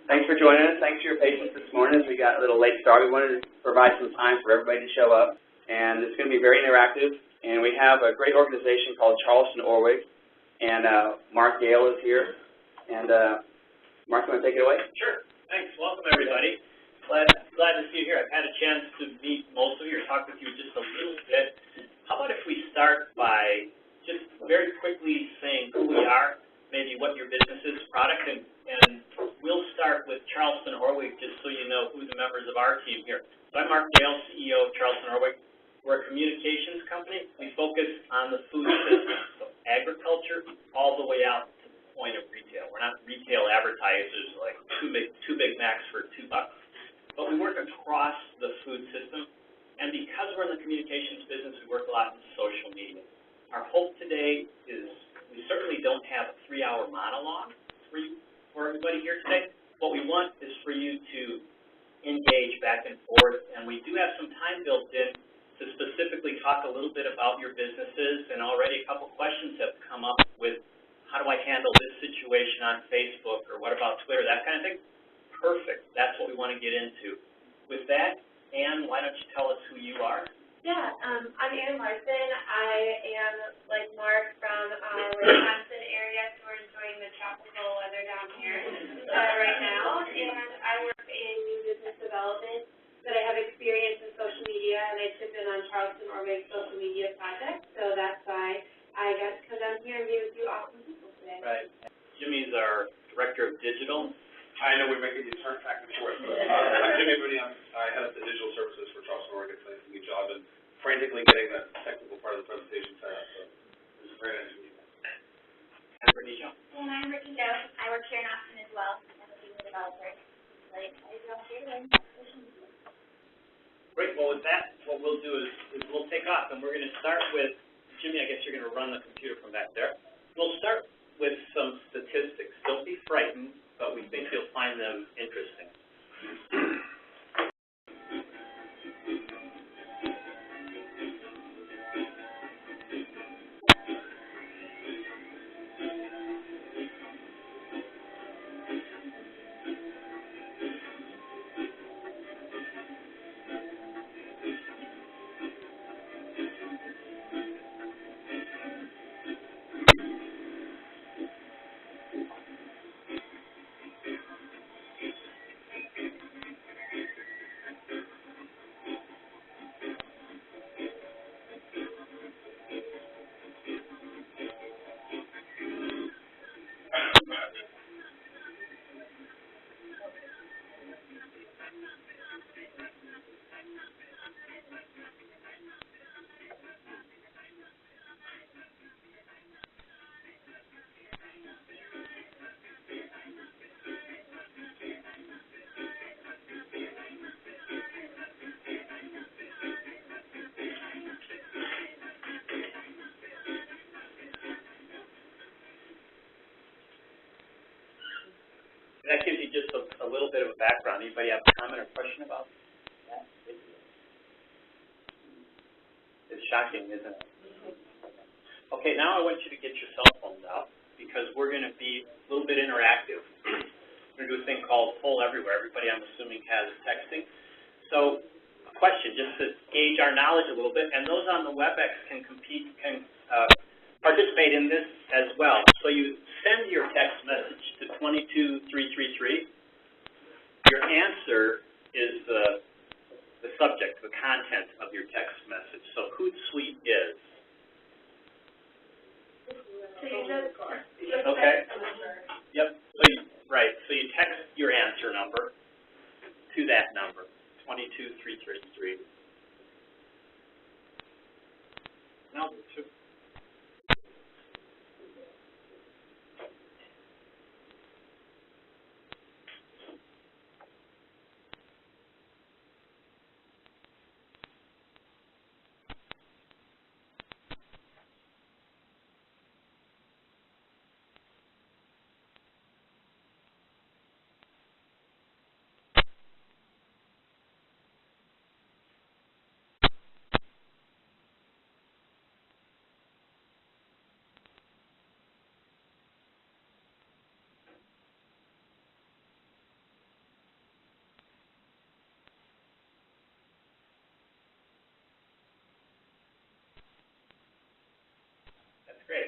Thanks for joining us. Thanks for your patience this morning as we got a little late start. We wanted to provide some time for everybody to show up, and it's going to be very interactive. And we have a great organization called Charleston Orwig, and Mark Gale is here. And Mark, you want to take it away? Sure. Thanks. Welcome, everybody. Glad to see you here. I've had a chance to meet most of you or talk with you just a little bit. How about if we start by just very quickly saying who we are, maybe what your business is, product, and we'll start with Charleston Orwig just so you know who the members of our team here. So I'm Mark Gale, CEO of Charleston Orwig. We're a communications company. We focus on the food system, so agriculture all the way out to the point of retail. We're not retail advertisers like two Big Macs for $2, but we work across the food system. And because we're in the communications business, we work a lot in social media. Our hope today is we certainly don't have a 3-hour monologue for everybody here today. What we want is for you to engage back and forth, and we do have some time built in to specifically talk a little bit about your businesses, and already a couple questions have come up with how do I handle this situation on Facebook, or what about Twitter, that kind of thing. Perfect. That's what we want to get into. With that, Ann, why don't you tell us who you are? Yeah, I'm Ann Larson. I am, like Mark, from Wisconsin area, so we're enjoying the tropical weather down here right now. And I work in new business development, but I have experience in social media, and I took in on Charleston Orwig's social media project, so that's why I got to come down here and be with you awesome people today. Right. Jimmy's our Director of Digital. I know we're making you turn back and forth. I'm Jimmy Mooney. I head up the digital services for Charleston Orwig. It's a new job and frantically getting the technical part of the presentation set up. So it's very nice to meet you. And Brittany Jones. And I'm Brittany Jones. I work here in Austin as well. I'm a senior developer. Really excited to be here today. Great. Well, with that, what we'll do is we'll take off, and we're going to start with Jimmy. I guess you're going to run the computer from back there. We'll start with some statistics. Don't be frightened, but we think you'll find them interesting. That gives you just a little bit of a background. Anybody have a comment or question about that? It's shocking, isn't it? Okay, now I want you to get your cell phones out because we're going to be a little bit interactive. We're going to do a thing called Poll Everywhere. Everybody, I'm assuming, has texting. So, a question just to gauge our knowledge a little bit, and those on the WebEx can participate in this as well. So you send your text message to 22333. Your answer is the subject, the content of your text message. So Hootsuite is. Okay. Yep. So you text your answer number to that number, 22333. Now,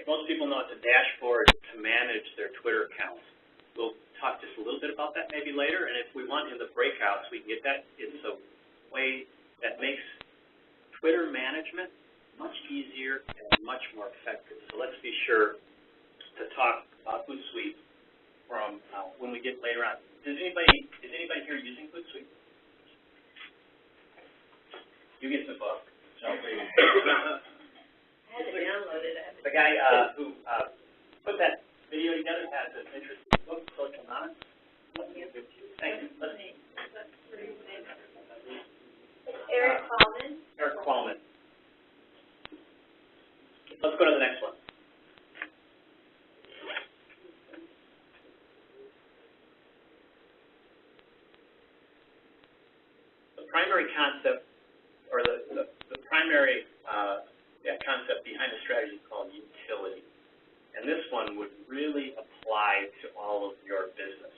most people know it's a dashboard to manage their Twitter accounts. We'll talk just a little bit about that maybe later, and if we want in the breakouts, we can get that. It's a way that makes Twitter management much easier and much more effective. So let's be sure to talk about Hootsuite from when we get later on. Is anybody here using Hootsuite? You get the book. I had to download it. The guy who put that video together has an interesting book, Social Knowledge. Thank you. Eric Qualman. Eric Qualman. Let's go to the next one. The primary concept, or the primary concept behind the strategy is called utility. And this one would really apply to all of your businesses.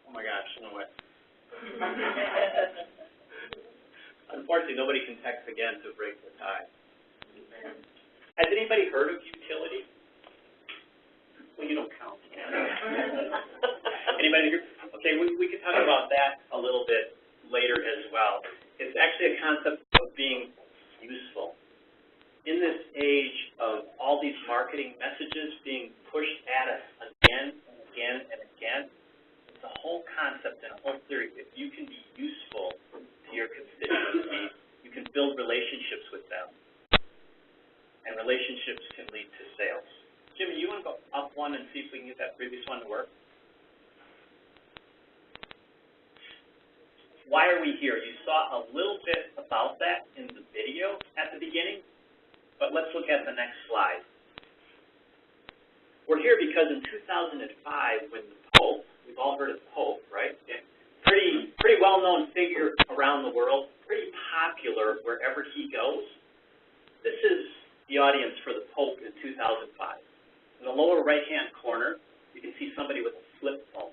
Oh my gosh, no way. Unfortunately, nobody can text again to break the tie. Has anybody heard of utility? Well, you don't count. Anybody here? Okay, we can talk about that a little bit later as well. It's actually a concept of being useful. In this age of all these marketing messages being pushed at us again and again and again, it's a whole concept and a whole theory. If you can be useful to your constituency, you can build relationships with them. And relationships can lead to sales. Jimmy, you want to go up one and see if we can get that previous one to work? Why are we here? You saw a little bit about that in the video at the beginning, but let's look at the next slide. We're here because in 2005, when the Pope, we've all heard of the Pope, right? Pretty well-known figure around the world, pretty popular wherever he goes. This is the audience for the Pope in 2005. In the lower right-hand corner, you can see somebody with a flip phone.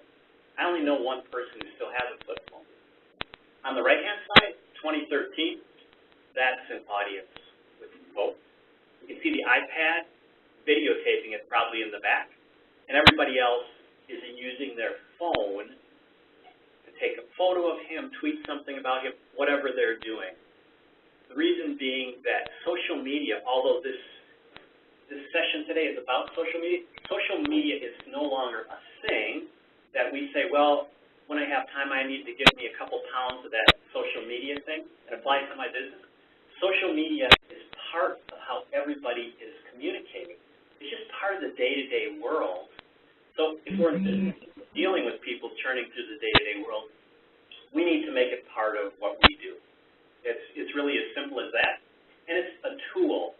I only know one person who still has a flip phone. On the right-hand side, 2013, that's an audience with the Pope. You can see the iPad videotaping it probably in the back, and everybody else is using their phone to take a photo of him, tweet something about him, whatever they're doing. The reason being that social media, although this session today is about social media is no longer a thing that we say, well, when I have time, I need to give me a couple pounds of that social media thing and apply it to my business. Social media is part of how everybody is communicating. It's just part of the day-to-day world. So if we're dealing with people churning through the day-to-day world, we need to make it part of what we do. It's really as simple as that. And it's a tool.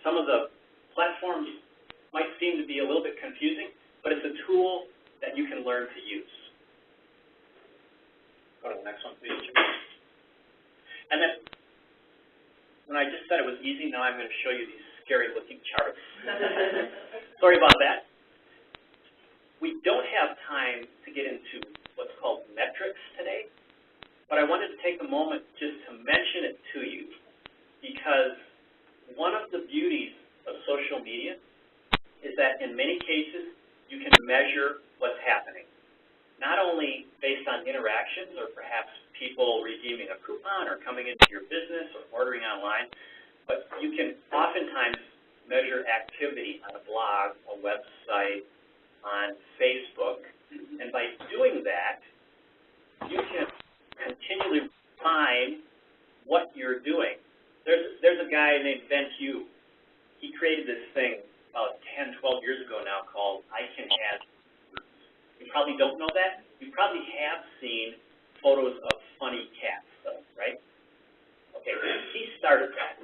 Some of the platforms might seem to be a little bit confusing, but it's a tool that you can learn to use. Go to the next one, please, Jimmy. And then, when I just said it was easy, now I'm going to show you these scary-looking charts. Sorry about that. We don't have time to get into what's called metrics today, but I wanted to take a moment just to mention it to you, because one of the beauties of social media is that in many cases you can measure what's happening. Not only based on interactions or perhaps people redeeming a coupon or coming into your business or ordering online, but you can oftentimes measure activity on a blog, a website, on Facebook, and by doing that, you can continually refine what you're doing. There's a guy named Ben Hugh. He created this thing about 10, 12 years ago now called I Can Add. You probably don't know that. You probably have seen photos of funny cats, though, right? Okay, he started that,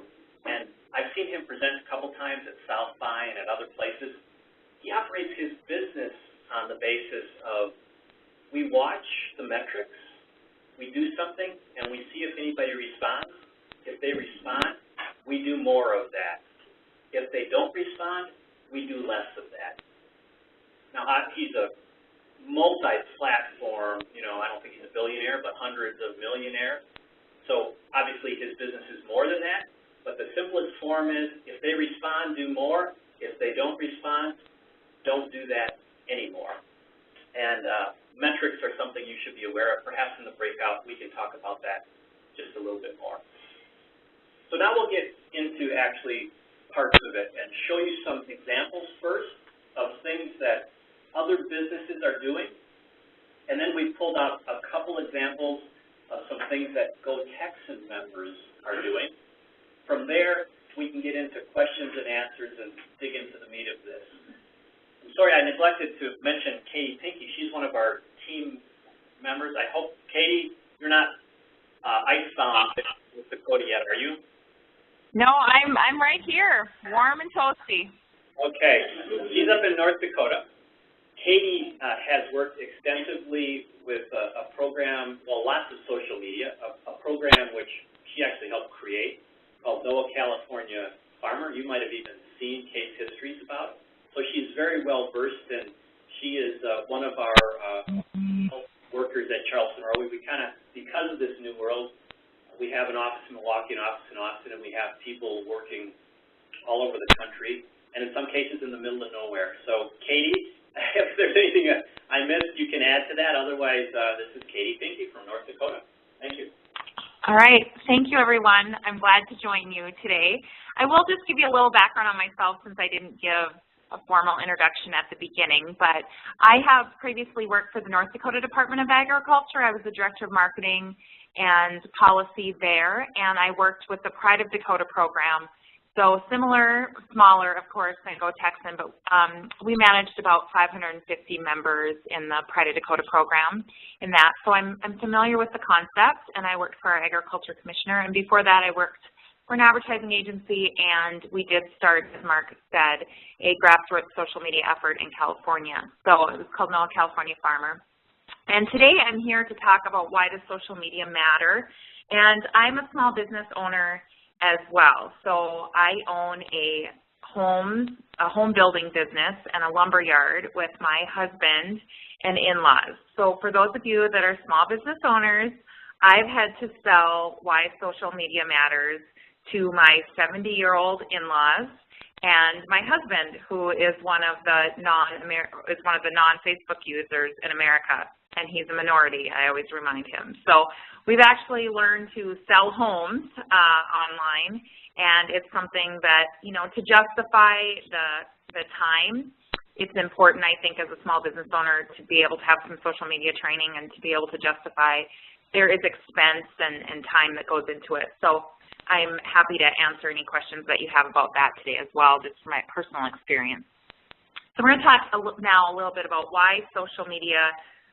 and I've seen him present a couple times at South by and at other places. He operates his business on the basis of we watch the metrics, we do something, and we see if anybody responds. If they respond, we do more of that. If they don't respond, we do less of that. Now, he's a multi-platform, I don't think he's a billionaire, but hundreds of millionaire. So obviously his business is more than that, but the simplest form is if they respond, do more. If they don't respond, don't do that anymore. And metrics are something you should be aware of. Perhaps in the breakout we can talk about that just a little bit more. So now we'll get into actually parts of it and show you some examples first of things that other businesses are doing. And then we pulled out a couple examples of some things that Go Texan members are doing. From there, we can get into questions and answers and dig into the meat of this. I'm sorry, I neglected to mention Katie Pinky. She's one of our team members. I hope, Katie, you're not icebound with Dakota yet, are you? No, I'm right here, warm and toasty. Okay, she's up in North Dakota. Katie has worked extensively with a program, well, lots of social media, a program which she actually helped create called NOAA California Farmer. You might have even seen case histories about it. So she's very well versed, and she is one of our workers at Charleston Orway. We kind of, because of this new world, we have an office in Milwaukee, an office in Austin, and we have people working all over the country, and in some cases in the middle of nowhere. So, Katie, if there's anything I missed, you can add to that. Otherwise, this is Katie Pinky from North Dakota. Thank you. All right. Thank you, everyone. I'm glad to join you today. I will just give you a little background on myself since I didn't give a formal introduction at the beginning, but I have previously worked for the North Dakota Department of Agriculture. I was the Director of Marketing and Policy there, and I worked with the Pride of Dakota program. So similar, smaller, of course, than Go Texan, but we managed about 550 members in the Pride of Dakota program in that. So I'm familiar with the concept, and I worked for our Agriculture Commissioner, and before that I worked for an advertising agency, and we did start, as Mark said, a grassroots social media effort in California. So it was called NOAA California Farmer. And today I'm here to talk about why does social media matter. And I'm a small business owner as well. So I own a home building business and a lumber yard with my husband and in-laws. So for those of you that are small business owners, I've had to sell why social media matters to my 70-year-old in-laws and my husband, who is one of the non-Facebook users in America, and he's a minority, I always remind him. So we've actually learned to sell homes online, and it's something that, to justify the time, it's important, I think, as a small business owner to be able to have some social media training and to be able to justify there is expense and time that goes into it. So I'm happy to answer any questions that you have about that today as well, just from my personal experience. So we're going to talk now a little bit about why social media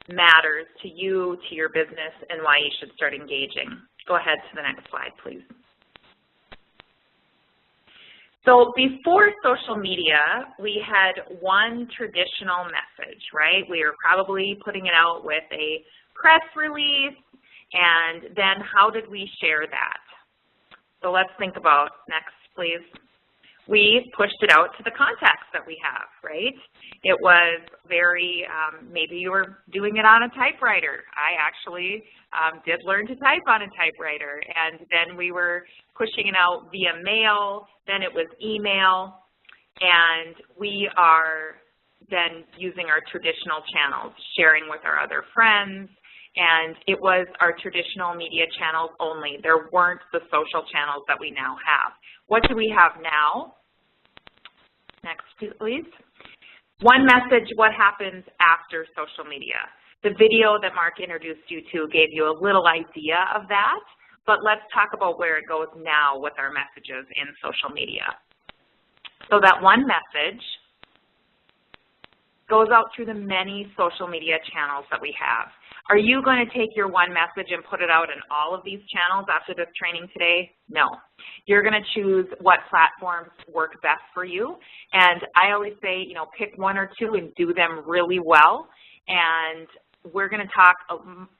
matters to you, to your business, and why you should start engaging. Go ahead to the next slide, please. So before social media, we had one traditional message, right? We were probably putting it out with a press release, and then how did we share that? So let's think about, next please. We pushed it out to the contacts that we have, right? It was very, maybe you were doing it on a typewriter. I actually did learn to type on a typewriter, and then we were pushing it out via mail, then it was email, and we are then using our traditional channels, sharing with our other friends, and it was our traditional media channels only. There weren't the social channels that we now have. What do we have now? Next, please. One message, what happens after social media? The video that Mark introduced you to gave you a little idea of that, but let's talk about where it goes now with our messages in social media. So that one message goes out through the many social media channels that we have. Are you going to take your one message and put it out in all of these channels after this training today? No. You're going to choose what platforms work best for you. And I always say, you know, pick one or two and do them really well. And we're going to talk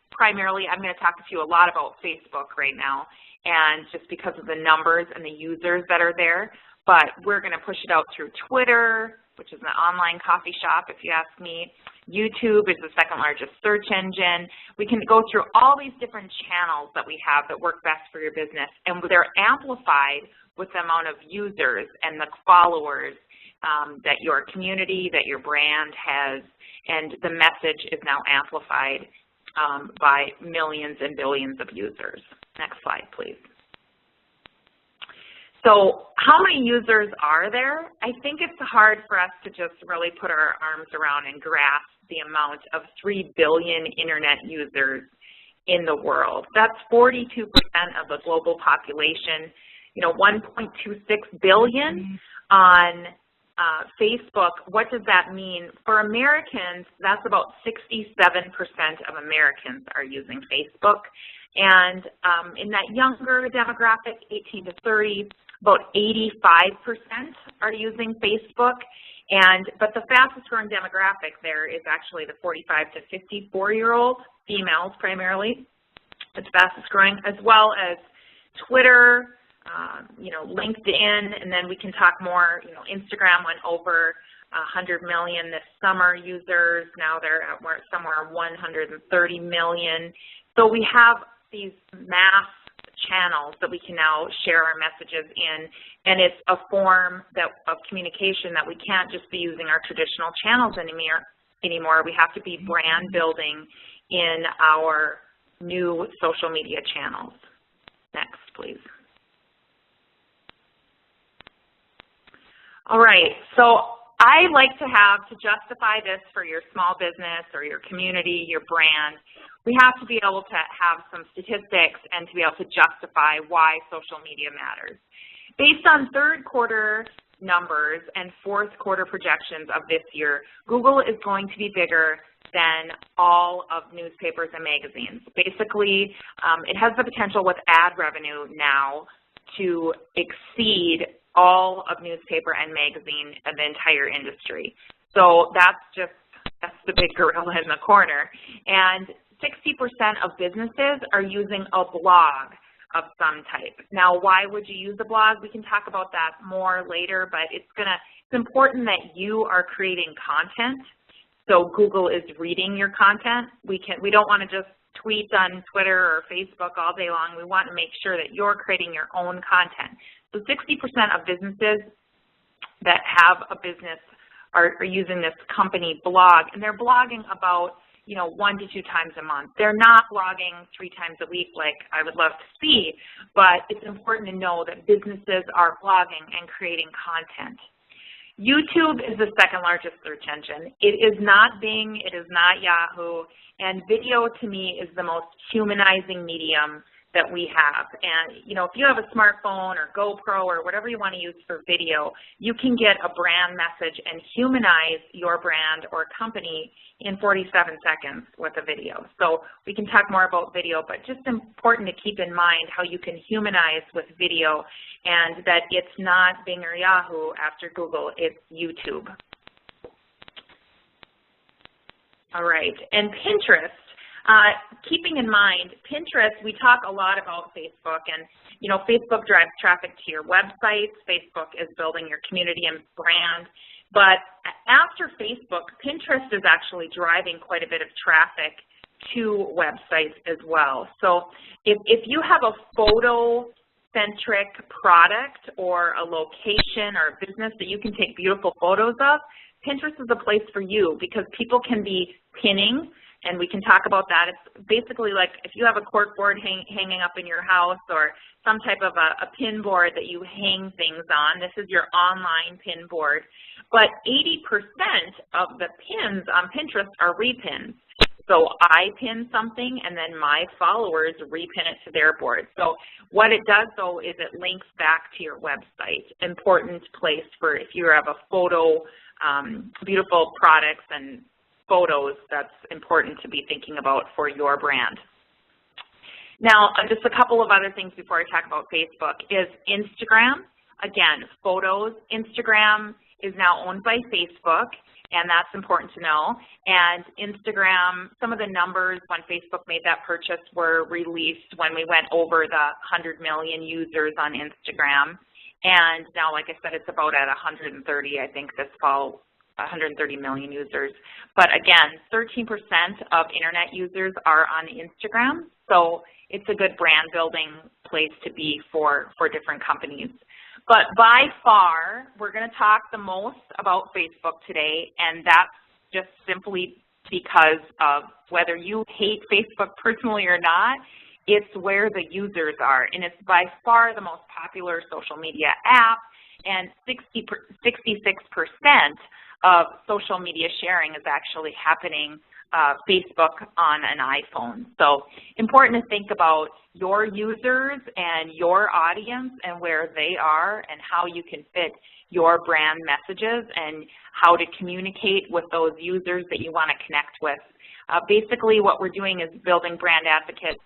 primarily, I'm going to talk to you a lot about Facebook right now, and just because of the numbers and the users that are there. But we're going to push it out through Twitter, which is an online coffee shop, if you ask me. YouTube is the second largest search engine. We can go through all these different channels that we have that work best for your business, and they're amplified with the amount of users and the followers that your community, that your brand has, and the message is now amplified by millions and billions of users. Next slide, please. So how many users are there? I think it's hard for us to just really put our arms around and grasp the amount of 3 billion internet users in the world. That's 42% of the global population. You know, 1.26 billion on Facebook. What does that mean? For Americans, that's about 67% of Americans are using Facebook. And in that younger demographic, 18 to 30, about 85% are using Facebook. But the fastest growing demographic there is actually the 45 to 54-year-old, females primarily. It's fastest growing, as well as Twitter, you know, LinkedIn, and then we can talk more. You know, Instagram went over 100 million this summer users. Now they're at somewhere 130 million. So we have these mass channels that we can now share our messages in, and it's a form of communication that we can't just be using our traditional channels anymore. We have to be brand building in our new social media channels. Next, please. All right, so I like to justify this for your small business or your community, your brand, we have to be able to have some statistics and to be able to justify why social media matters. Based on third quarter numbers and fourth quarter projections of this year, Google is going to be bigger than all of newspapers and magazines. Basically, it has the potential with ad revenue now to exceed all of newspaper and magazine and the entire industry. So that's the big gorilla in the corner. And 60% of businesses are using a blog of some type. Now, why would you use a blog? We can talk about that more later, but it's important that you are creating content, so Google is reading your content. We don't want to just tweet on Twitter or Facebook all day long. We want to make sure that you're creating your own content. So 60% of businesses that have a business are using this company blog, and they're blogging about 1 to 2 times a month. They're not blogging 3 times a week like I would love to see, but it's important to know that businesses are blogging and creating content. YouTube is the second largest search engine. It is not Bing, it is not Yahoo, and video to me is the most humanizing medium that we have. And if you have a smartphone or GoPro or whatever you want to use for video, you can get a brand message and humanize your brand or company in 47 seconds with a video. So we can talk more about video, but just important to keep in mind how you can humanize with video, and that it's not Bing or Yahoo after Google, it's YouTube. All right, and Pinterest. Keeping in mind, Pinterest, we talk a lot about Facebook, and Facebook drives traffic to your websites. Facebook is building your community and brand. But after Facebook, Pinterest is actually driving quite a bit of traffic to websites as well. So if you have a photo-centric product or a location or a business that you can take beautiful photos of, Pinterest is a place for you, because people can be pinning, and we can talk about that. It's basically like if you have a cork board hanging up in your house, or some type of a pin board that you hang things on. This is your online pin board. But 80% of the pins on Pinterest are repins. So I pin something, and then my followers repin it to their board. So what it does, though, is it links back to your website. Important place for if you have a photo beautiful products and photos that's important to be thinking about for your brand. Now, just a couple of other things before I talk about Facebook is Instagram. Again, photos. Instagram is now owned by Facebook, and that's important to know. And Instagram, some of the numbers when Facebook made that purchase were released when we went over the 100 million users on Instagram. And now, like I said, it's about at 130, I think, this fall, 130 million users. But again, 13% of internet users are on Instagram, so it's a good brand building place to be for different companies. But by far, we're going to talk the most about Facebook today, and that's just simply because of whether you hate Facebook personally or not, it's where the users are, and it's by far the most popular social media app, and 66% of social media sharing is actually happening Facebook on an iPhone. So important to think about your users and your audience and where they are and how you can fit your brand messages and how to communicate with those users that you want to connect with. Basically what we're doing is building brand advocates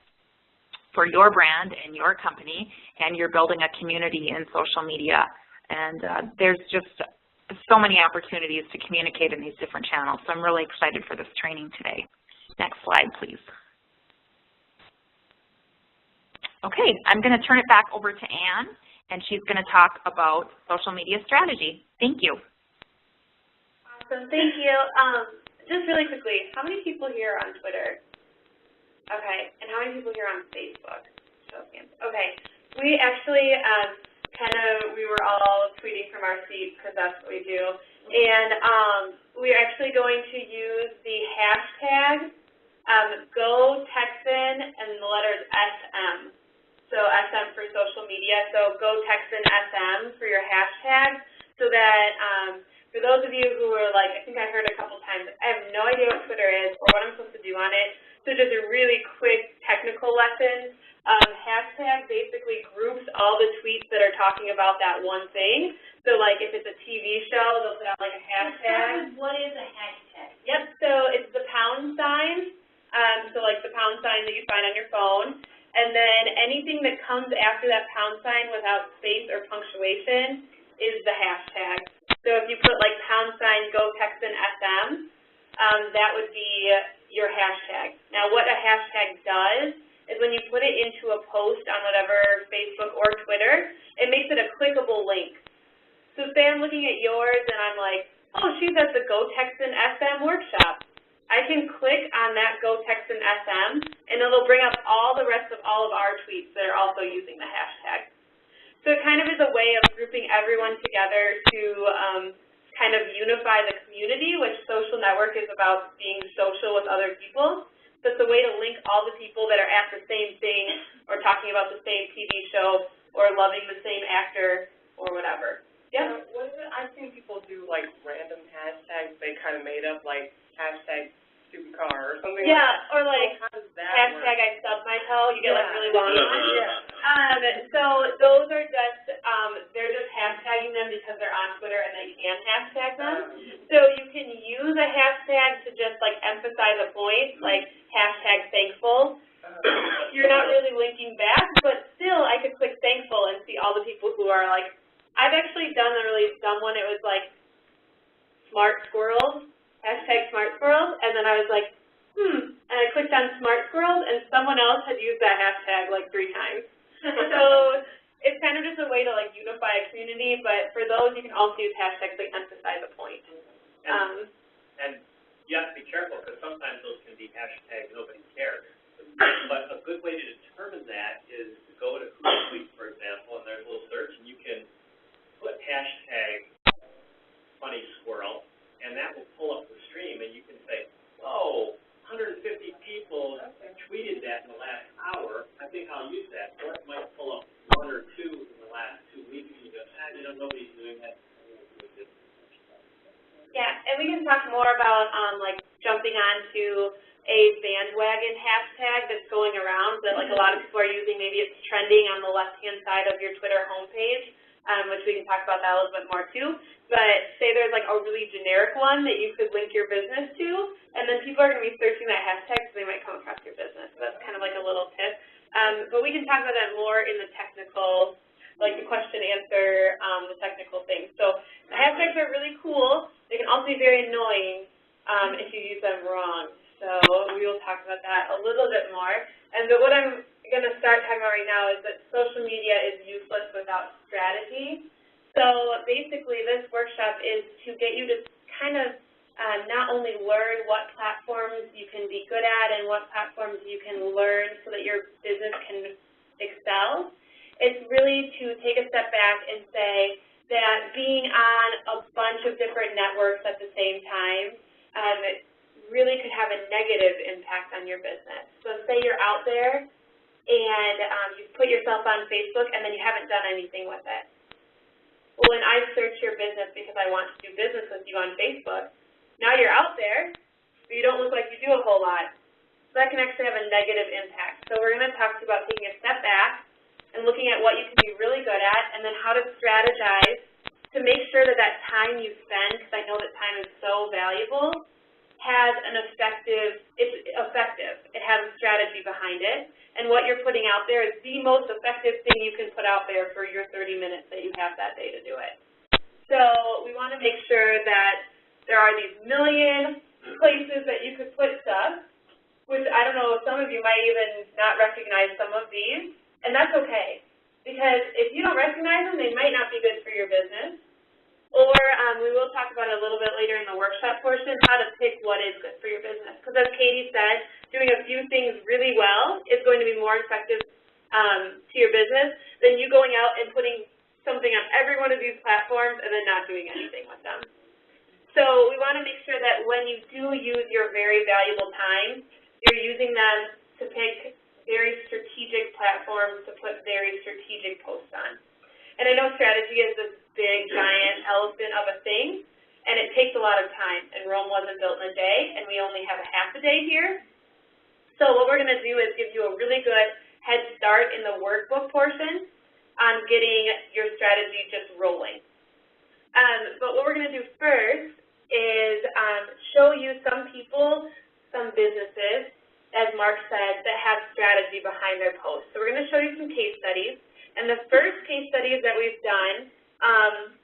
for your brand and your company, and you're building a community in social media. And there's just so many opportunities to communicate in these different channels. So I'm really excited for this training today. Next slide, please. Okay, I'm going to turn it back over to Ann, and she's going to talk about social media strategy. Thank you. Awesome, thank you. Just really quickly, how many people here are on Twitter? Okay, and how many people here are on Facebook? Show of hands. Okay, we actually we were all tweeting from our seats because that's what we do. And we're actually going to use the hashtag Go Texan and the letters SM. So SM for social media. So Go Texan SM for your hashtag, so that for those of you who are like, I think I heard a couple times, I have no idea what Twitter is or what I'm supposed to do on it. So just a really quick technical lesson. Hashtag basically groups all the tweets that are talking about that one thing. So like if it's a TV show, they'll put out like a hashtag. What is a hashtag? Yep, so it's the pound sign. So like the pound sign that you find on your phone. And then anything that comes after that pound sign without space or punctuation is the hashtag. So if you put like pound sign Go Texan SM, that would be your hashtag. Now what a hashtag does is when you put it into a post on whatever Facebook or Twitter, it makes it a clickable link. So say I'm looking at yours and I'm like, oh, she's at the Go Texan SM workshop. I can click on that Go Texan SM and it'll bring up all the rest of all of our tweets that are also using the hashtag. So it kind of is a way of grouping everyone together to kind of unify the community, which social network is about being social with other people. So it's a way to link all the people that are at the same thing or talking about the same TV show or loving the same actor or whatever. Yeah? What is it? I've seen people do like random hashtags they kind of made up, like hashtag stupid car or something. Yeah, like that. or like hashtag I stubbed my toe. You get like really long ones. So those are just, they're just hashtagging them because they're on Twitter and they can hashtag them. So you can use a hashtag to just like emphasize a point, like hashtag thankful. You're not really linking back, but still I could click thankful and see all the people who are like, I've actually done a really dumb one. It was like smart squirrels, hashtag smart squirrels, and then I was like, and I clicked on smart squirrels and someone else had used that hashtag like 3 times. So it's kind of just a way to like unify a community, but for those you can also use hashtags that emphasize a point. And you have to be careful because sometimes those can be hashtags nobody cares. But a good way to determine that is to go to Hootsuite, for example, and there's a little search, and you can put hashtag funny squirrel, and that will pull up the stream, and you can say, oh, 150 people tweeted that in the last hour. I think I'll use that. Or it might pull up 1 or 2 in the last 2 weeks, and you go, nobody's doing that. Yeah, and we can talk more about like jumping onto a bandwagon hashtag that's going around that like a lot of people are using. Maybe it's trending on the left-hand side of your Twitter homepage. which we can talk about that a little bit more too. But say there's like a really generic one that you could link your business to, and then people are going to be searching that hashtag, so they might come across your business. So that's kind of like a little tip. But we can talk about that more in the technical, like the question answer, the technical things. So the hashtags are really cool. They can also be very annoying if you use them wrong. So we will talk about that a little bit more. But what I'm going to start talking about right now is that social media is useless without strategy. So basically this workshop is to get you to kind of not only learn what platforms you can be good at and what platforms you can learn so that your business can excel. It's really to take a step back and say that being on a bunch of different networks at the same time really could have a negative impact on your business. So say you're out there and you put yourself on Facebook and then you haven't done anything with it. Well, when I search your business because I want to do business with you on Facebook, now you're out there, but you don't look like you do a whole lot. So that can actually have a negative impact. So we're going to talk to you about taking a step back and looking at what you can be really good at and then how to strategize to make sure that that time you spend, because I know that time is so valuable, has an it's effective. It has a strategy behind it. And what you're putting out there is the most effective thing you can put out there for your 30 minutes that you have that day to do it. So we want to make sure that there are these million places that you could put stuff, which I don't know, some of you might even not recognize some of these, and that's okay. Because if you don't recognize them, they might not be good for your business. Or we will talk about it a little bit later in the workshop portion, how to pick what is good for your business. Because as Katie said, doing a few things really well is going to be more effective to your business than you going out and putting something on every one of these platforms and then not doing anything with them. So we want to make sure that when you do use your very valuable time, you're using them to pick very strategic platforms to put very strategic posts on. And I know strategy is this big, giant elephant of a thing, and it takes a lot of time, and Rome wasn't built in a day, and we only have a half a day here. So what we're going to do is give you a really good head start in the workbook portion on getting your strategy just rolling. But what we're going to do first is show you some people, some businesses, as Mark said, that have strategy behind their posts. So we're going to show you some case studies. And the first case studies that we've done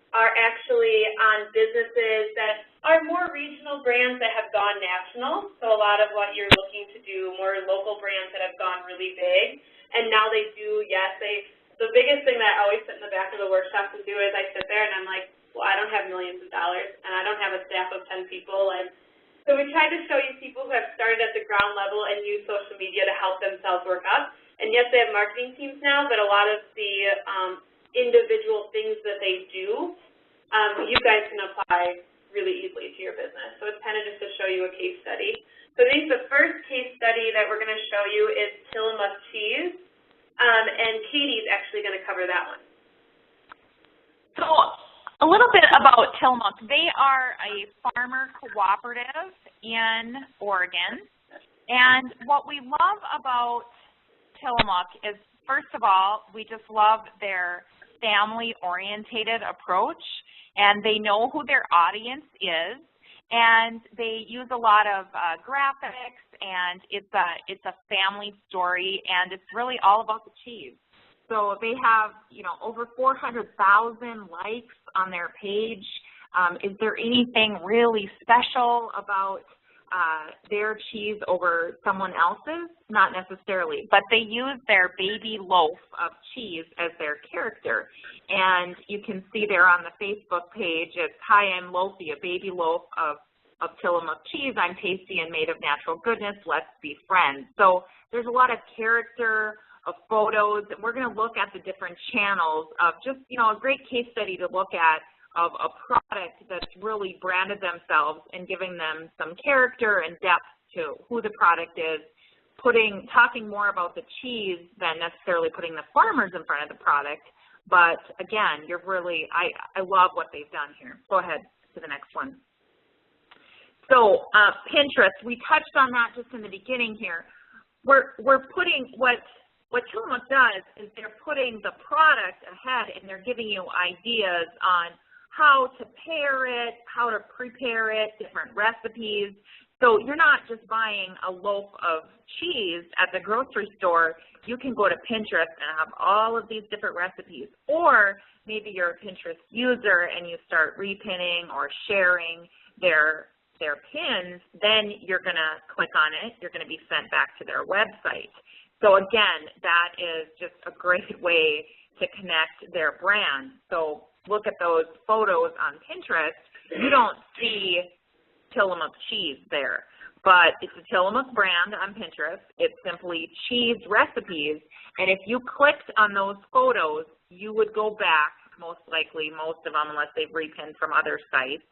are actually on businesses that are more regional brands that have gone national. So a lot of what you're looking to do, more local brands that have gone really big. And now they do, yes, the biggest thing that I always sit in the back of the workshop to do is I sit there and I'm like, well, I don't have millions of dollars and I don't have a staff of 10 people. And so we tried to show you people who have started at the ground level and use social media to help themselves work up. And yes, they have marketing teams now, but a lot of the individual things that they do, you guys can apply really easily to your business. So it's kind of just to show you a case study. So I think the first case study that we're going to show you is Tillamook Cheese, and Katie's actually going to cover that one. So a little bit about Tillamook. They are a farmer cooperative in Oregon, and what we love about Tillamook is, first of all, we just love their family-orientated approach, and they know who their audience is, and they use a lot of graphics, and it's a family story, and it's really all about the cheese. So they have, over 400,000 likes on their page. Is there anything really special about their cheese over someone else's? Not necessarily, but they use their baby loaf of cheese as their character. And you can see there on the Facebook page, it's, "Hi, I'm Loafy, a baby loaf of Tillamook cheese. I'm tasty and made of natural goodness. Let's be friends." So there's a lot of character, of photos, and we're going to look at the different channels of just, a great case study to look at of a product that's really branded themselves and giving them some character and depth to who the product is, talking more about the cheese than necessarily putting the farmers in front of the product. But again, I love what they've done here. Go ahead to the next one. So Pinterest, we touched on that just in the beginning here. We're putting what what Tillamook does is they're putting the product ahead and they're giving you ideas on how to pair it, how to prepare it, different recipes. So you're not just buying a loaf of cheese at the grocery store. You can go to Pinterest and have all of these different recipes. Or maybe you're a Pinterest user and you start repinning or sharing their pins, then you're going to click on it. You're going to be sent back to their website. So again, that is just a great way to connect their brand. So look at those photos on Pinterest. You don't see Tillamook cheese there, but it's a Tillamook brand on Pinterest. It's simply cheese recipes, and if you clicked on those photos, you would go back, most likely, most of them, unless they've repinned from other sites.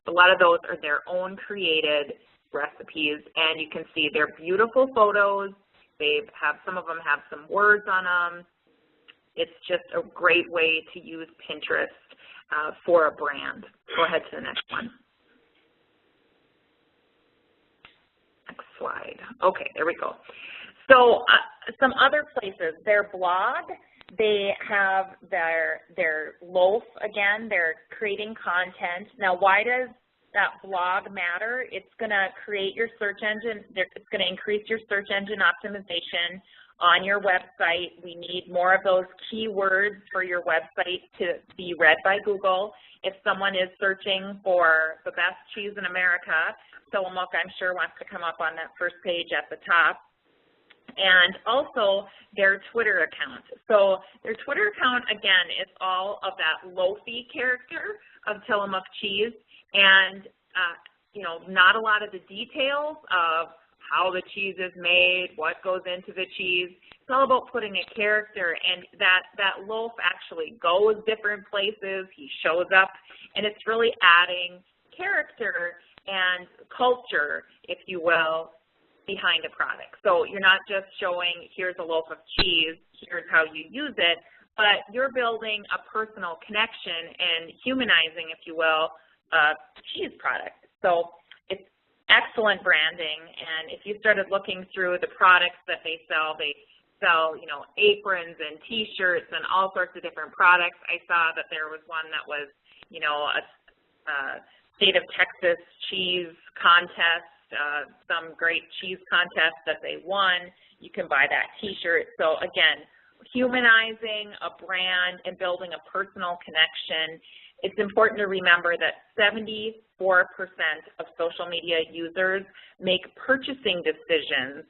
A lot of those are their own created recipes, and you can see they're beautiful photos. Some of them have some words on them. It's just a great way to use Pinterest for a brand. Go ahead to the next one. Next slide. Okay, there we go. So some other places, their blog, they have their loaf, again, they're creating content. Now, why does that blog matter? It's going to create your search engine, it's going to increase your search engine optimization on your website. We need more of those keywords for your website to be read by Google. If someone is searching for the best cheese in America, Tillamook, I'm sure, wants to come up on that first page at the top. And also their Twitter account. So their Twitter account, again, is all of that loafy character of Tillamook cheese, and you know, not a lot of the details of how the cheese is made, what goes into the cheese. It's all about putting a character, and that loaf actually goes different places. He shows up, and it's really adding character and culture, if you will, behind a product. So you're not just showing, here's a loaf of cheese, here's how you use it, but you're building a personal connection and humanizing, if you will, a cheese product. So it's excellent branding, and if you started looking through the products that they sell, you know, aprons and T-shirts and all sorts of different products. I saw that there was one that was, you know, a state of Texas cheese contest, some great cheese contest that they won. You can buy that T-shirt. So again, humanizing a brand and building a personal connection. It's important to remember that 74% of social media users make purchasing decisions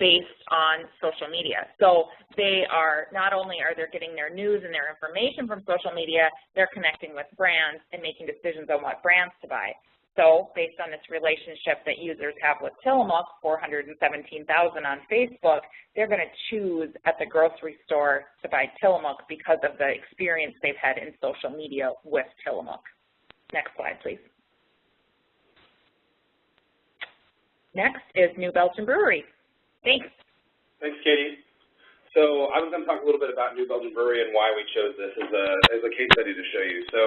based on social media. So they are, not only are they getting their news and their information from social media, they're connecting with brands and making decisions on what brands to buy. So based on this relationship that users have with Tillamook, 417,000 on Facebook, they're going to choose at the grocery store to buy Tillamook because of the experience they've had in social media with Tillamook. Next slide, please. Next is New Belgium Brewery. Thanks. Thanks, Katie. So I was going to talk a little bit about New Belgium Brewery and why we chose this as a case study to show you. So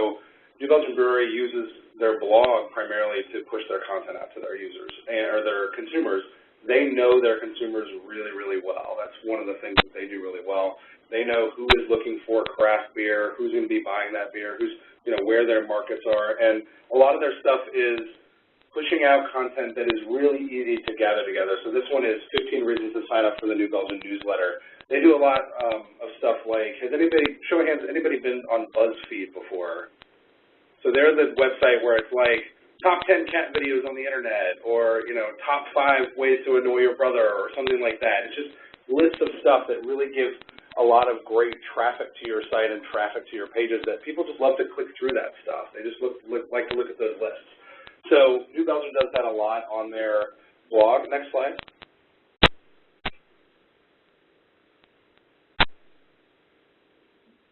New Belgium Brewery uses their blog primarily to push their content out to their users or their consumers. They know their consumers really, really well. That's one of the things that they do really well. They know who is looking for craft beer, who's going to be buying that beer, who's, you know, where their markets are, and a lot of their stuff is pushing out content that is really easy to gather together. So this one is 15 reasons to sign up for the New Belgium newsletter. They do a lot of stuff like, has anybody, show of hands, anybody been on BuzzFeed before? So they're the website where it's like top 10 cat videos on the internet, or, you know, top 5 ways to annoy your brother, or something like that. It's just lists of stuff that really give a lot of great traffic to your site and traffic to your pages that people just love to click through that stuff. They just like to look at those lists. So New Belgium does that a lot on their blog. Next slide.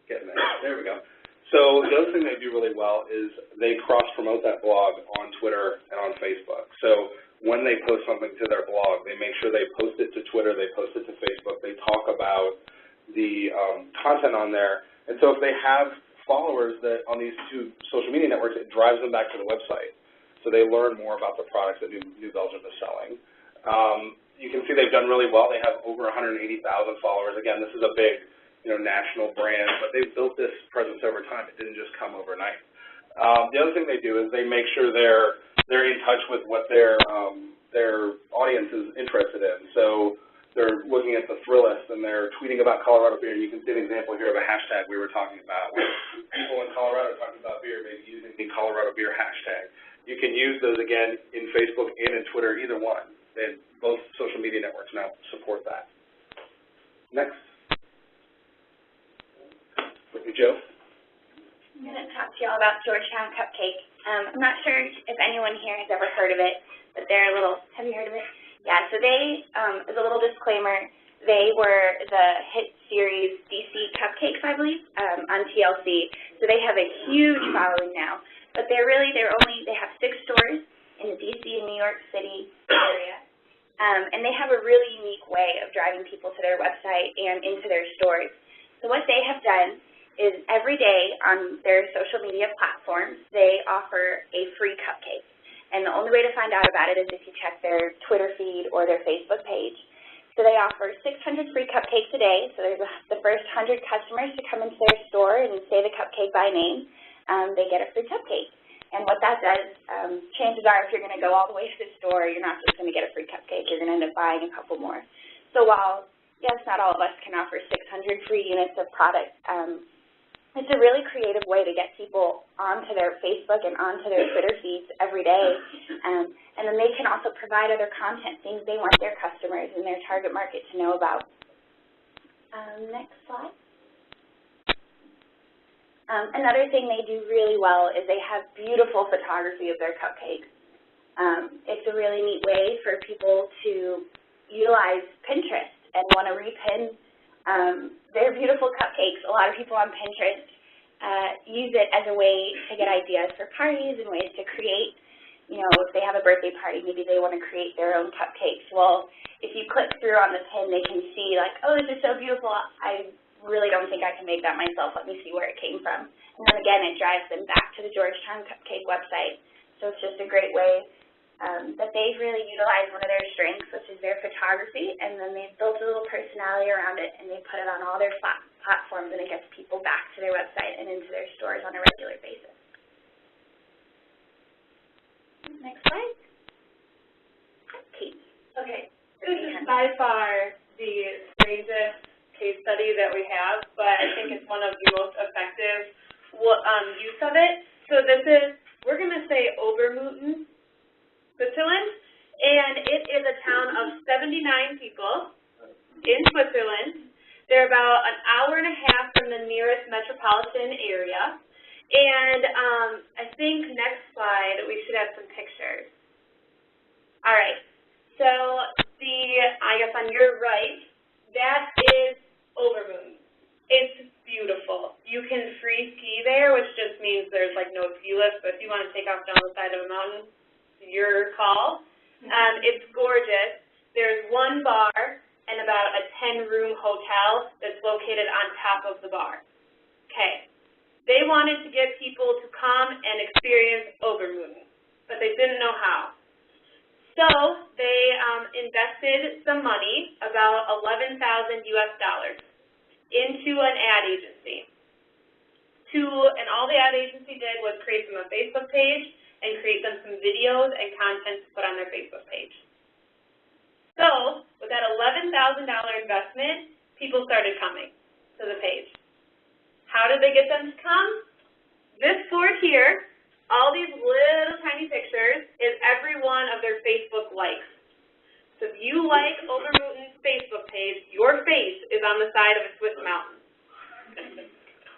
Getting there. There we go. So the other thing they do really well is they cross-promote that blog on Twitter and on Facebook. So when they post something to their blog, they make sure they post it to Twitter, they post it to Facebook, they talk about the content on there. And so if they have followers that on these two social media networks, it drives them back to the website. So they learn more about the products that New Belgium is selling. You can see they've done really well. They have over 180,000 followers. Again, this is a big, national brand, but they've built this presence over time. It didn't just come overnight. The other thing they do is they make sure they're in touch with what their audience is interested in. So they're looking at the thrill list and they're tweeting about Colorado beer. You can see an example here of a hashtag we were talking about where people in Colorado are talking about beer, maybe using the Colorado beer hashtag. You can use those again in Facebook and in Twitter, either one. And both social media networks now support that. Next. Joe? I'm going to talk to you all about Georgetown Cupcake. I'm not sure if anyone here has ever heard of it, but they're a little, have you heard of it? Yeah, so they, as a little disclaimer, they were the hit series DC Cupcakes, I believe, on TLC. So they have a huge following now. But they have 6 stores in the DC and New York City area. And they have a really unique way of driving people to their website and into their stores. So what they have done is every day on their social media platforms, they offer a free cupcake. And the only way to find out about it is if you check their Twitter feed or their Facebook page. So they offer 600 free cupcakes a day. So there's the first 100 customers to come into their store and say the cupcake by name, they get a free cupcake. And what that does, chances are if you're going to go all the way to the store, you're not just going to get a free cupcake. You're going to end up buying a couple more. So while, yes, not all of us can offer 600 free units of product, it's a really creative way to get people onto their Facebook and onto their Twitter feeds every day. And then they can also provide other content, things they want their customers and their target market to know about. Next slide. Another thing they do really well is they have beautiful photography of their cupcakes. It's a really neat way for people to utilize Pinterest and want to repin their beautiful cupcakes. A lot of people on Pinterest use it as a way to get ideas for parties and ways to create, if they have a birthday party, maybe they want to create their own cupcakes. Well, if you click through on the pin, they can see like, oh, this is so beautiful. I really don't think I can make that myself. Let me see where it came from. And then again, it drives them back to the Georgetown Cupcake website. So it's just a great way that they've really utilized one of their strengths, which is their photography, and then they've built a little personality around it, and they put it on all their platforms, and it gets people back to their website and into their stores on a regular basis. Next slide. Kate. Okay. This is by far the strangest case study that we have, but I think it's one of the most effective use of it. So this is, we're going to say Obermütten, Switzerland, and it is a town of 79 people in Switzerland. They're about an hour and a half from the nearest metropolitan area. And I think next slide we should have some pictures. All right, so I guess on your right, that is Obermütten. It's beautiful. You can free ski there, which just means there's like no ski lift, but if you want to take off down the side of a mountain, your call. It's gorgeous. There's one bar and about a 10-room hotel that's located on top of the bar. Okay. They wanted to get people to come and experience Obermütten, but they didn't know how. So they invested some money, about $11,000 US, into an ad agency. And all the ad agency did was create them a Facebook page and create them some videos and content to put on their Facebook page. So with that $11,000 investment, people started coming to the page. How did they get them to come? This board here, all these little tiny pictures, is every one of their Facebook likes. So if you like Obermütten's Facebook page, your face is on the side of a Swiss mountain.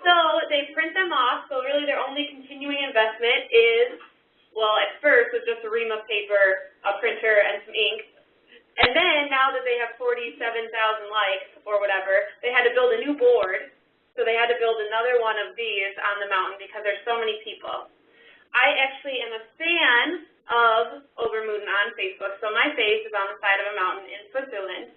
So they print them off, so really their only continuing investment is, well, at first it was just a ream of paper, a printer, and some ink. And then now that they have 47,000 likes or whatever, they had to build a new board. So they had to build another one of these on the mountain because there's so many people. I actually am a fan of Obermütten on Facebook. So my face is on the side of a mountain in Switzerland.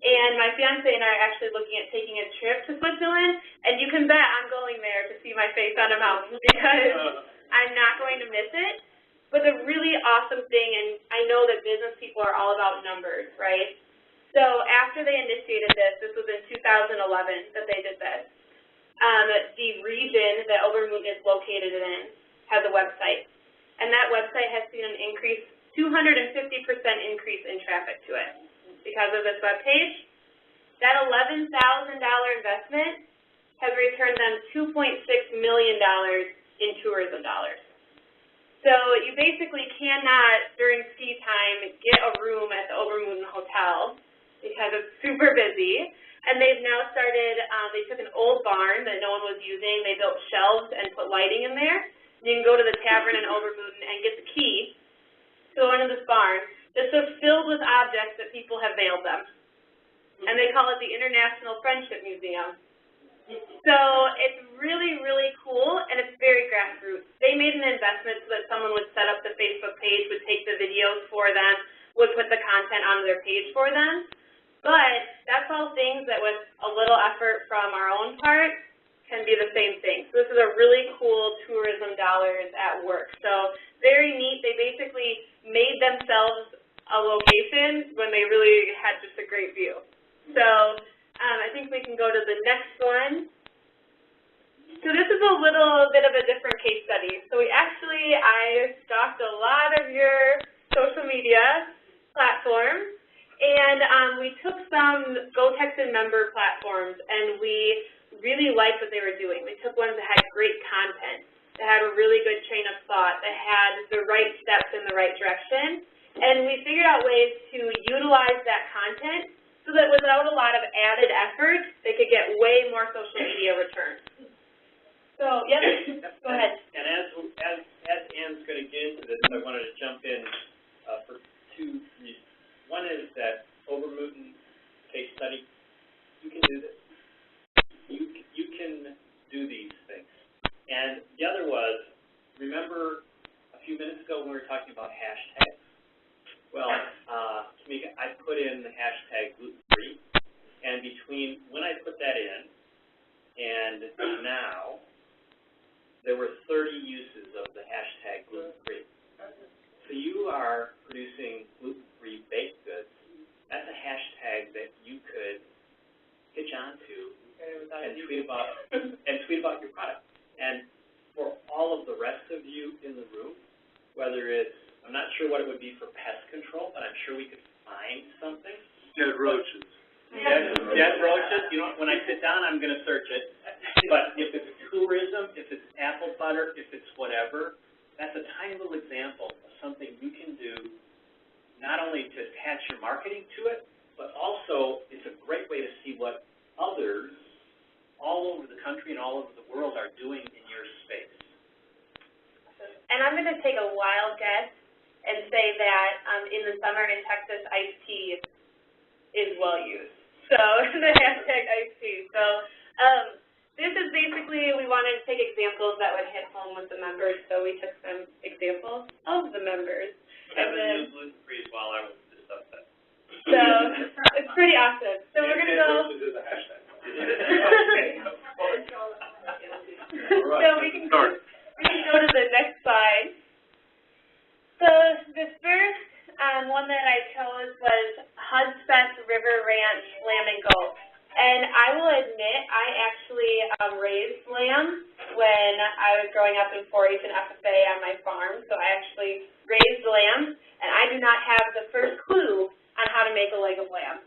And my fiance and I are actually looking at taking a trip to Switzerland. And you can bet I'm going there to see my face on a mountain because I'm not going to miss it. But the really awesome thing, and I know that business people are all about numbers, right? So after they initiated this was in 2011 that they did this, the region that Obermoon is located in has a website. And that website has seen an increase, 250% increase in traffic to it because of this web page. That $11,000 investment has returned them $2.6 million in tourism dollars. So you basically cannot, during ski time, get a room at the Obermoon Hotel because it's super busy. And they've now started, they took an old barn that no one was using, they built shelves and put lighting in there. You can go to the tavern in Obermoon and get the key to go into this barn that's just filled with objects that people have mailed them. And they call it the International Friendship Museum. So it's really, really cool, and it's very grassroots. They made an investment so that someone would set up the Facebook page, would take the videos for them, would put the content on their page for them. But that's all things that with a little effort from our own part can be the same thing. So this is a really cool tourism dollars at work. So very neat. They basically made themselves a location when they really had just a great view. So I think we can go to the next one. So this is a little bit of a different case study. So I stalked a lot of your social media platforms, and we took some Go Texan member platforms, and we really liked what they were doing. We took ones that had great content, that had a really good chain of thought, that had the right steps in the right direction, and we figured out ways to utilize that content so that without a lot of added effort, they could get way more social media returns. So, go ahead. And as Ann's going to get into this, I wanted to jump in for two reasons. One is that Obermoon case study, you can do this. You can do these things. And the other was, remember a few minutes ago when we were talking about hashtags? Well, Tamika, I put in the hashtag gluten-free, and between when I put that in and now, there were 30 uses of the hashtag gluten-free. So you are producing gluten-free baked goods. That's a hashtag that you could hitch onto and tweet about your product. And for all of the rest of you in the room, whether it's, I'm not sure what it would be for pest control, but I'm sure we could find something. Dead roaches. Dead roaches. You know, when I sit down, I'm going to search it. But if it's tourism, if it's apple butter, if it's whatever, that's a tiny little example of something you can do, not only to attach your marketing to it, but also it's a great way to see what others all over the country and all over the world are doing in your space. And I'm going to take a wild guess and say that in the summer in Texas, iced tea is well used. So the hashtag iced tea. So this is basically, we wanted to take examples that would hit home with the members, so we took some examples of the members. And then gluten-free while I was discussing that. So it's pretty awesome. So we're going to go. So we can go to the next slide. So the first one that I chose was Hudspeth River Ranch Lamb and Goat. And I will admit, I actually raised lambs when I was growing up in 4-H and FFA on my farm. So I actually raised lambs, and I do not have the first clue on how to make a leg of lamb.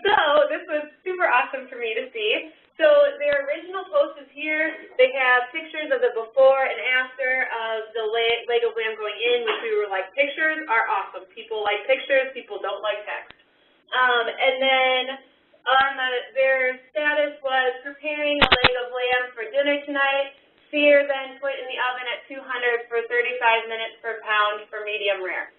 So this was super awesome for me to see. So their original post is here. They have pictures of the before and after of the leg of lamb going in, which we were like, pictures are awesome. People like pictures, people don't like text. And then their status was preparing a leg of lamb for dinner tonight. Sear, then put in the oven at 200 for 35 minutes per pound for medium rare.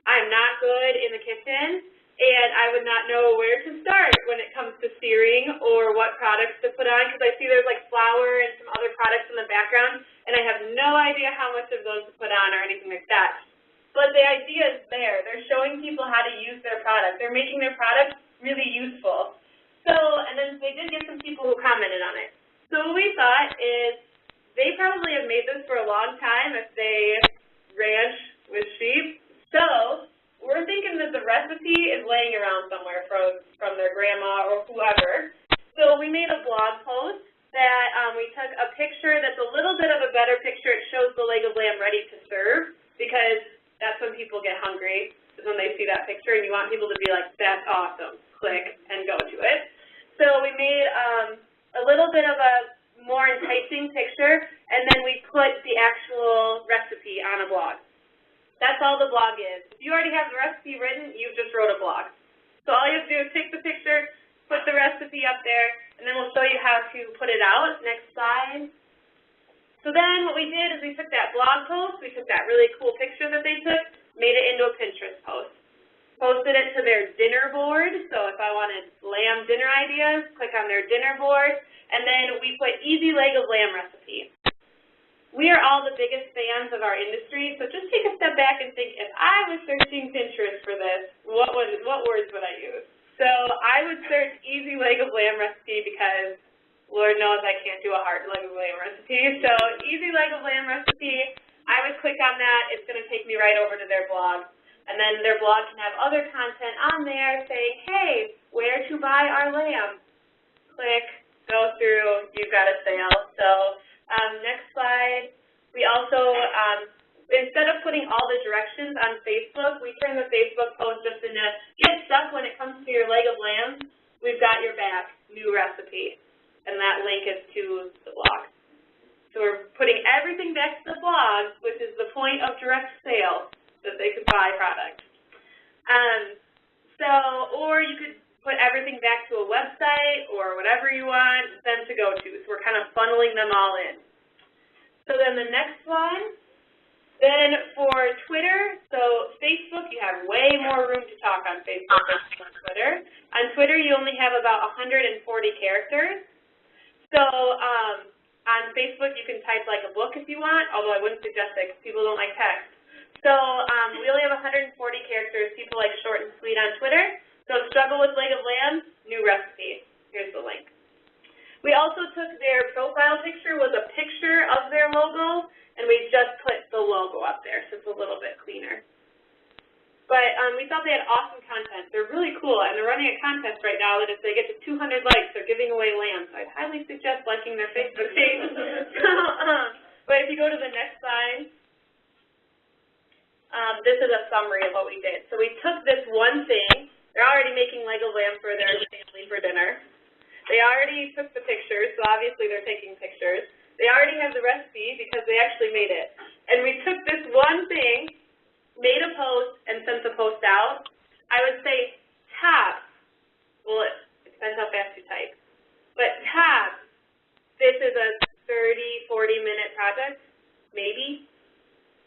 I'm not good in the kitchen, and I would not know where to start when it comes to searing or what products to put on, because I see there's like flour and some other products in the background, and I have no idea how much of those to put on or anything like that. But the idea is there. They're showing people how to use their product. They're making their product really useful. So, and then they did get some people who commented on it. So what we thought is they probably have made this for a long time if they ranch with sheep. So we're thinking that the recipe is laying around somewhere from their grandma or whoever. So we made a blog post that we took a picture that's a little bit of a better picture. It shows the leg of lamb ready to serve, because that's when people get hungry, is when they see that picture, and you want people to be like, that's awesome, click and go to it. So we made a little bit of a more enticing picture, and then we put the actual recipe on a blog. That's all the blog is. If you already have the recipe written, you just wrote a blog. So all you have to do is take the picture, put the recipe up there, and then we'll show you how to put it out. Next slide. So then what we did is we took that blog post, we took that really cool picture that they took, made it into a Pinterest post. Posted it to their dinner board, so if I wanted lamb dinner ideas, click on their dinner board, and then we put easy leg of lamb recipe. We are all the biggest fans of our industry, so just take a step back and think, if I was searching Pinterest for this, what words would I use? So I would search easy leg of lamb recipe, because Lord knows I can't do a hard leg of lamb recipe. So easy leg of lamb recipe, I would click on that. It's going to take me right over to their blog. And then their blog can have other content on there saying, hey, where to buy our lamb. Click, go through, you've got a sale. So next slide. We also, instead of putting all the directions on Facebook, we turn the Facebook post just into, get stuck when it comes to your leg of lamb, we've got your back, new recipe. And that link is to the blog. So we're putting everything back to the blog, which is the point of direct sale, that they could buy products. Or you could put everything back to a website or whatever you want them to go to. So we're kind of funneling them all in. So then the next one, then for Twitter, so Facebook, you have way more room to talk on Facebook than on Twitter. On Twitter, you only have about 140 characters. So on Facebook, you can type like a book if you want, although I wouldn't suggest that because people don't like text. So we only have 140 characters. People like short and sweet on Twitter. So struggle with leg of lamb, new recipe. Here's the link. We also took their profile picture, was a picture of their logo, and we just put the logo up there, so it's a little bit cleaner. But we thought they had awesome content. They're really cool, and they're running a contest right now that if they get to 200 likes, they're giving away lamb. So I'd highly suggest liking their Facebook page. But if you go to the next slide, this is a summary of what we did. So we took this one thing. They're already making leg of lamb for their family for dinner. They already took the pictures, so obviously they're taking pictures. They already have the recipe because they actually made it. And we took this one thing, made a post, and sent the post out. I would say top, well, it depends how fast you type, but top, this is a 30, 40-minute project, maybe,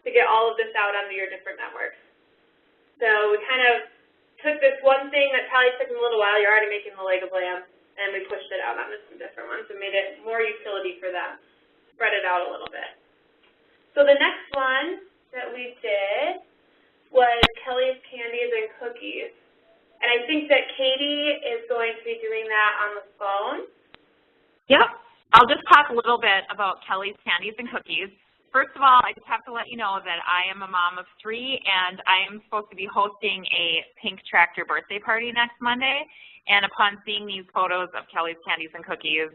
to get all of this out onto your different networks. So we kind of took this one thing that probably took them a little while. You're already making the leg of lamb, and we pushed it out onto some different ones and made it more utility for them, spread it out a little bit. So the next one that we did was Kelly's Candies and Cookies. And I think that Katie is going to be doing that on the phone. Yep. I'll just talk a little bit about Kelly's Candies and Cookies. First of all, I just have to let you know that I am a mom of 3, and I am supposed to be hosting a pink tractor birthday party next Monday. And upon seeing these photos of Kelly's Candies and Cookies,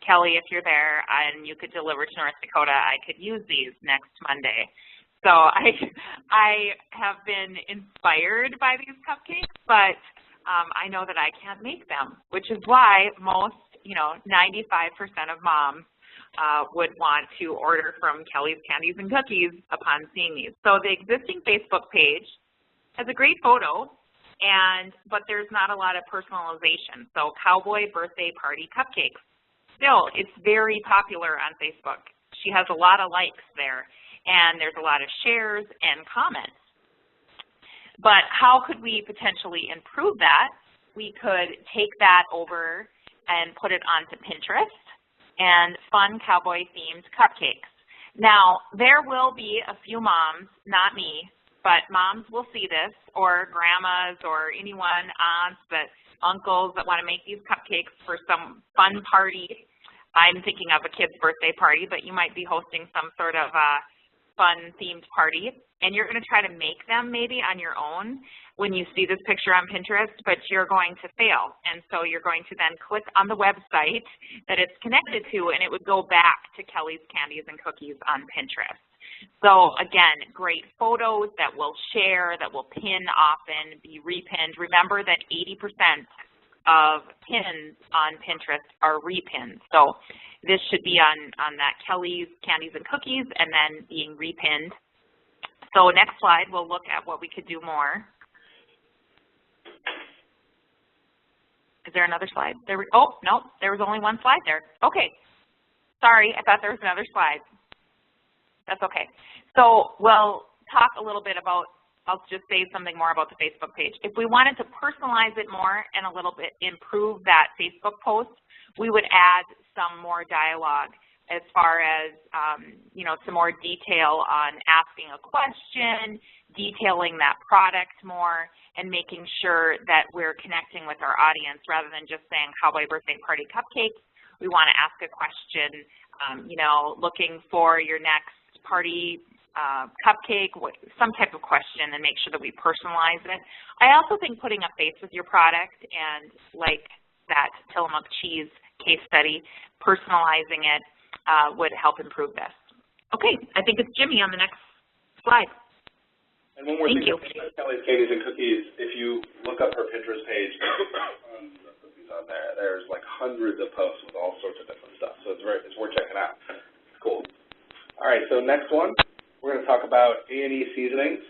Kelly, if you're there and you could deliver to North Dakota, I could use these next Monday. So I have been inspired by these cupcakes, but I know that I can't make them, which is why most, 95% of moms would want to order from Kelly's Candies and Cookies upon seeing these. So the existing Facebook page has a great photo, but there's not a lot of personalization. So Cowboy Birthday Party Cupcakes. Still, it's very popular on Facebook. She has a lot of likes there, and there's a lot of shares and comments. But how could we potentially improve that? We could take that over and put it onto Pinterest and fun cowboy-themed cupcakes. Now, there will be a few moms, not me, but moms will see this, or grandmas, or anyone, aunts, uncles that want to make these cupcakes for some fun party. I'm thinking of a kid's birthday party, but you might be hosting some sort of fun themed party, and you're going to try to make them maybe on your own when you see this picture on Pinterest, but you're going to fail. And so you're going to then click on the website that it's connected to, and it would go back to Kelly's Candies and Cookies on Pinterest. So again, great photos that will share, that will pin often, be repinned. Remember that 80% of pins on Pinterest are repinned. So this should be on that Kelly's Candies and Cookies and then being repinned. So next slide, we'll look at what we could do more. Is there another slide? Oh, no, there was only one slide there. Okay. Sorry, I thought there was another slide. That's okay. So we'll talk a little bit about, I'll just say something more about the Facebook page. If we wanted to personalize it more and a little bit improve that Facebook post, we would add some more dialogue as far as, you know, some more detail on asking a question, detailing that product more, and making sure that we're connecting with our audience rather than just saying cowboy birthday party cupcakes. We want to ask a question, you know, looking for your next party cupcake, some type of question, and make sure that we personalize it. I also think putting a face with your product, and like that Tillamook cheese case study, personalizing it would help improve this. Okay, I think it's Jimmy on the next slide. And one more thing, Kelly's Candies and Cookies, if you look up her Pinterest page, tons of cookies on there. There's like hundreds of posts with all sorts of different stuff, so it's worth checking out. It's cool. All right, so next one, we're going to talk about A&E Seasonings.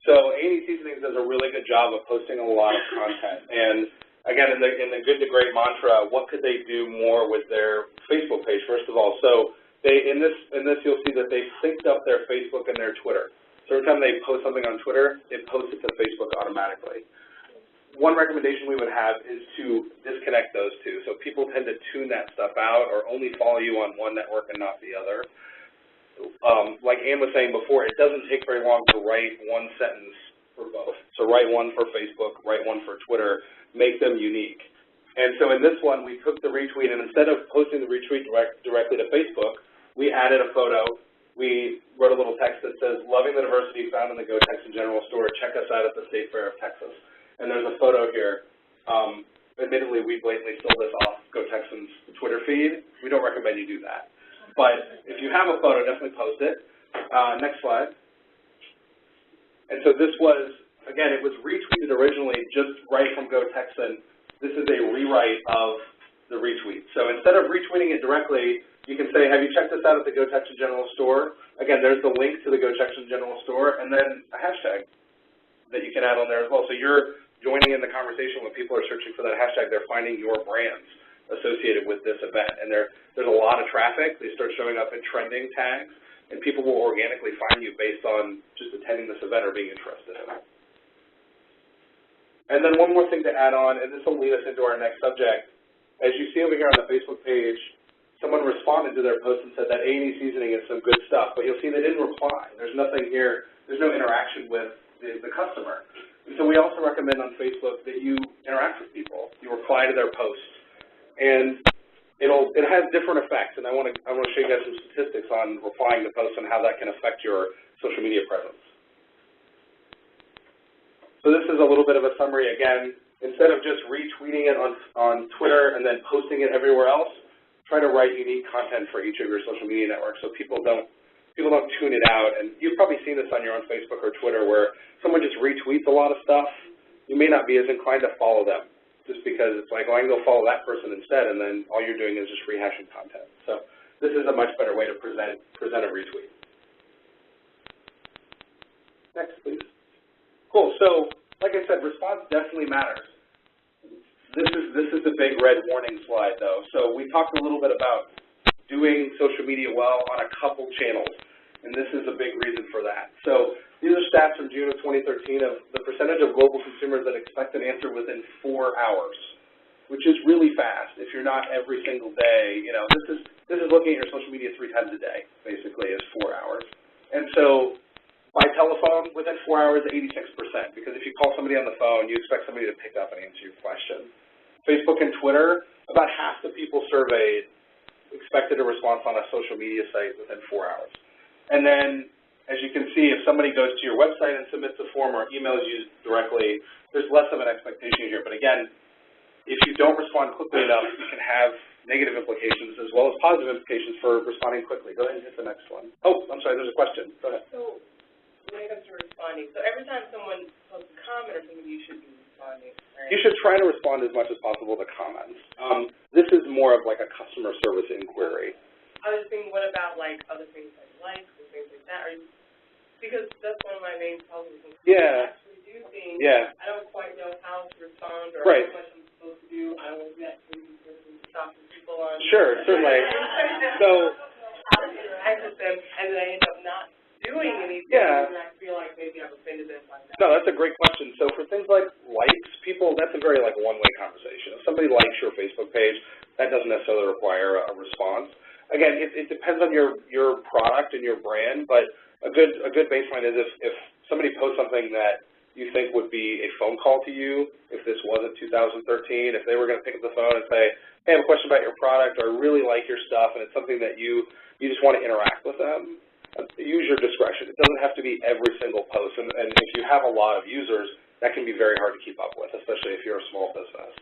So A&E Seasonings does a really good job of posting a lot of content. And again, in the good to great mantra, what could they do more with their Facebook page, first of all? So in this you'll see that they've synced up their Facebook and their Twitter. So every time they post something on Twitter, it posts it to Facebook automatically. One recommendation we would have is to disconnect those two. So people tend to tune that stuff out or only follow you on one network and not the other. Like Ann was saying before, it doesn't take very long to write one sentence for both. So write one for Facebook, write one for Twitter, make them unique. And so in this one, we took the retweet, and instead of posting the retweet directly to Facebook, we added a photo. We wrote a little text that says, "Loving the diversity found in the Go Texan General Store. Check us out at the State Fair of Texas." And there's a photo here. Admittedly, we blatantly stole this off Go Texan's Twitter feed. We don't recommend you do that. But if you have a photo, definitely post it. Next slide. And so this was, again, it was retweeted originally just right from Go Texan. This is a rewrite of the retweet. So instead of retweeting it directly, you can say, "Have you checked this out at the Go Texan General Store?" Again, there's the link to the Go Texan General Store, and then a hashtag that you can add on there as well. So you're joining in the conversation when people are searching for that hashtag. They're finding your brands associated with this event. And there's a lot of traffic. They start showing up in trending tags, and people will organically find you based on just attending this event or being interested in it. And then one more thing to add on, and this will lead us into our next subject. As you see over here on the Facebook page, someone responded to their post and said that A&E Seasoning is some good stuff, but you'll see they didn't reply. There's nothing here, there's no interaction with the customer. And so we also recommend on Facebook that you interact with people. You reply to their posts. And it has different effects, and I want to show you guys some statistics on replying to posts and how that can affect your social media presence. So this is a little bit of a summary again. Instead of just retweeting it on Twitter and then posting it everywhere else, try to write unique content for each of your social media networks so people don't tune it out. And you've probably seen this on your own Facebook or Twitter where someone just retweets a lot of stuff. You may not be as inclined to follow them just because it's like, well, I can go follow that person instead, and then all you're doing is just rehashing content. So this is a much better way to present a retweet. Next, please. Cool. So like I said, response definitely matters. This is the big red warning slide, though. So we talked a little bit about doing social media well on a couple channels, and this is a big reason for that. So these are stats from June of 2013 of the percentage of global consumers that expect an answer within 4 hours, which is really fast. If you're not every single day, you know, this is looking at your social media 3 times a day, basically, is 4 hours. And so by telephone, within 4 hours, 86%, because if you call somebody on the phone, you expect somebody to pick up and answer your question. Facebook and Twitter, about half the people surveyed expected a response on a social media site within 4 hours. And then as you can see, if somebody goes to your website and submits a form or emails you directly, there's less of an expectation here. But again, if you don't respond quickly enough, it can have negative implications as well as positive implications for responding quickly. Go ahead and hit the next one. Oh, I'm sorry, there's a question. Go ahead. So when it comes to responding, so every time someone posts a comment or something, you should be responding, right? You should try to respond as much as possible to comments. This is more of like a customer service inquiry. I was thinking, what about like other things like likes and things like that? Because that's one of my main problems. Yeah. I actually do things. Yeah. I don't quite know how to respond or Right. how much I'm supposed to do. I don't want to be that crazy person stopping people on. Sure, certainly. So. I interact with them and then I end up not doing anything. Yeah. And I feel like maybe I've offended them by that. No, that's a great question. So for things like likes, people, that's a very like one-way conversation. If somebody likes your Facebook page, that doesn't necessarily require a response. Again, it depends on your product and your brand, but a good baseline is if somebody posts something that you think would be a phone call to you, if this wasn't 2013, if they were going to pick up the phone and say, hey, I have a question about your product, or I really like your stuff, and it's something that you just want to interact with them, use your discretion. It doesn't have to be every single post, and if you have a lot of users, that can be very hard to keep up with, especially if you're a small business.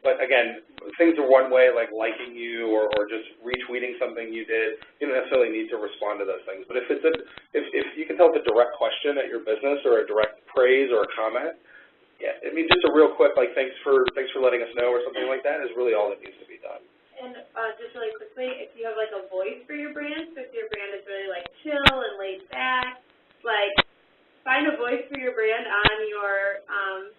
But again, things are one way, like liking you or just retweeting something you did. You don't necessarily need to respond to those things. But if you can tell it's a direct question at your business or a direct praise or a comment, yeah, I mean, just a real quick like thanks for letting us know or something like that is really all that needs to be done. And just really quickly, if you have like a voice for your brand, so if your brand is really like chill and laid back, like find a voice for your brand on your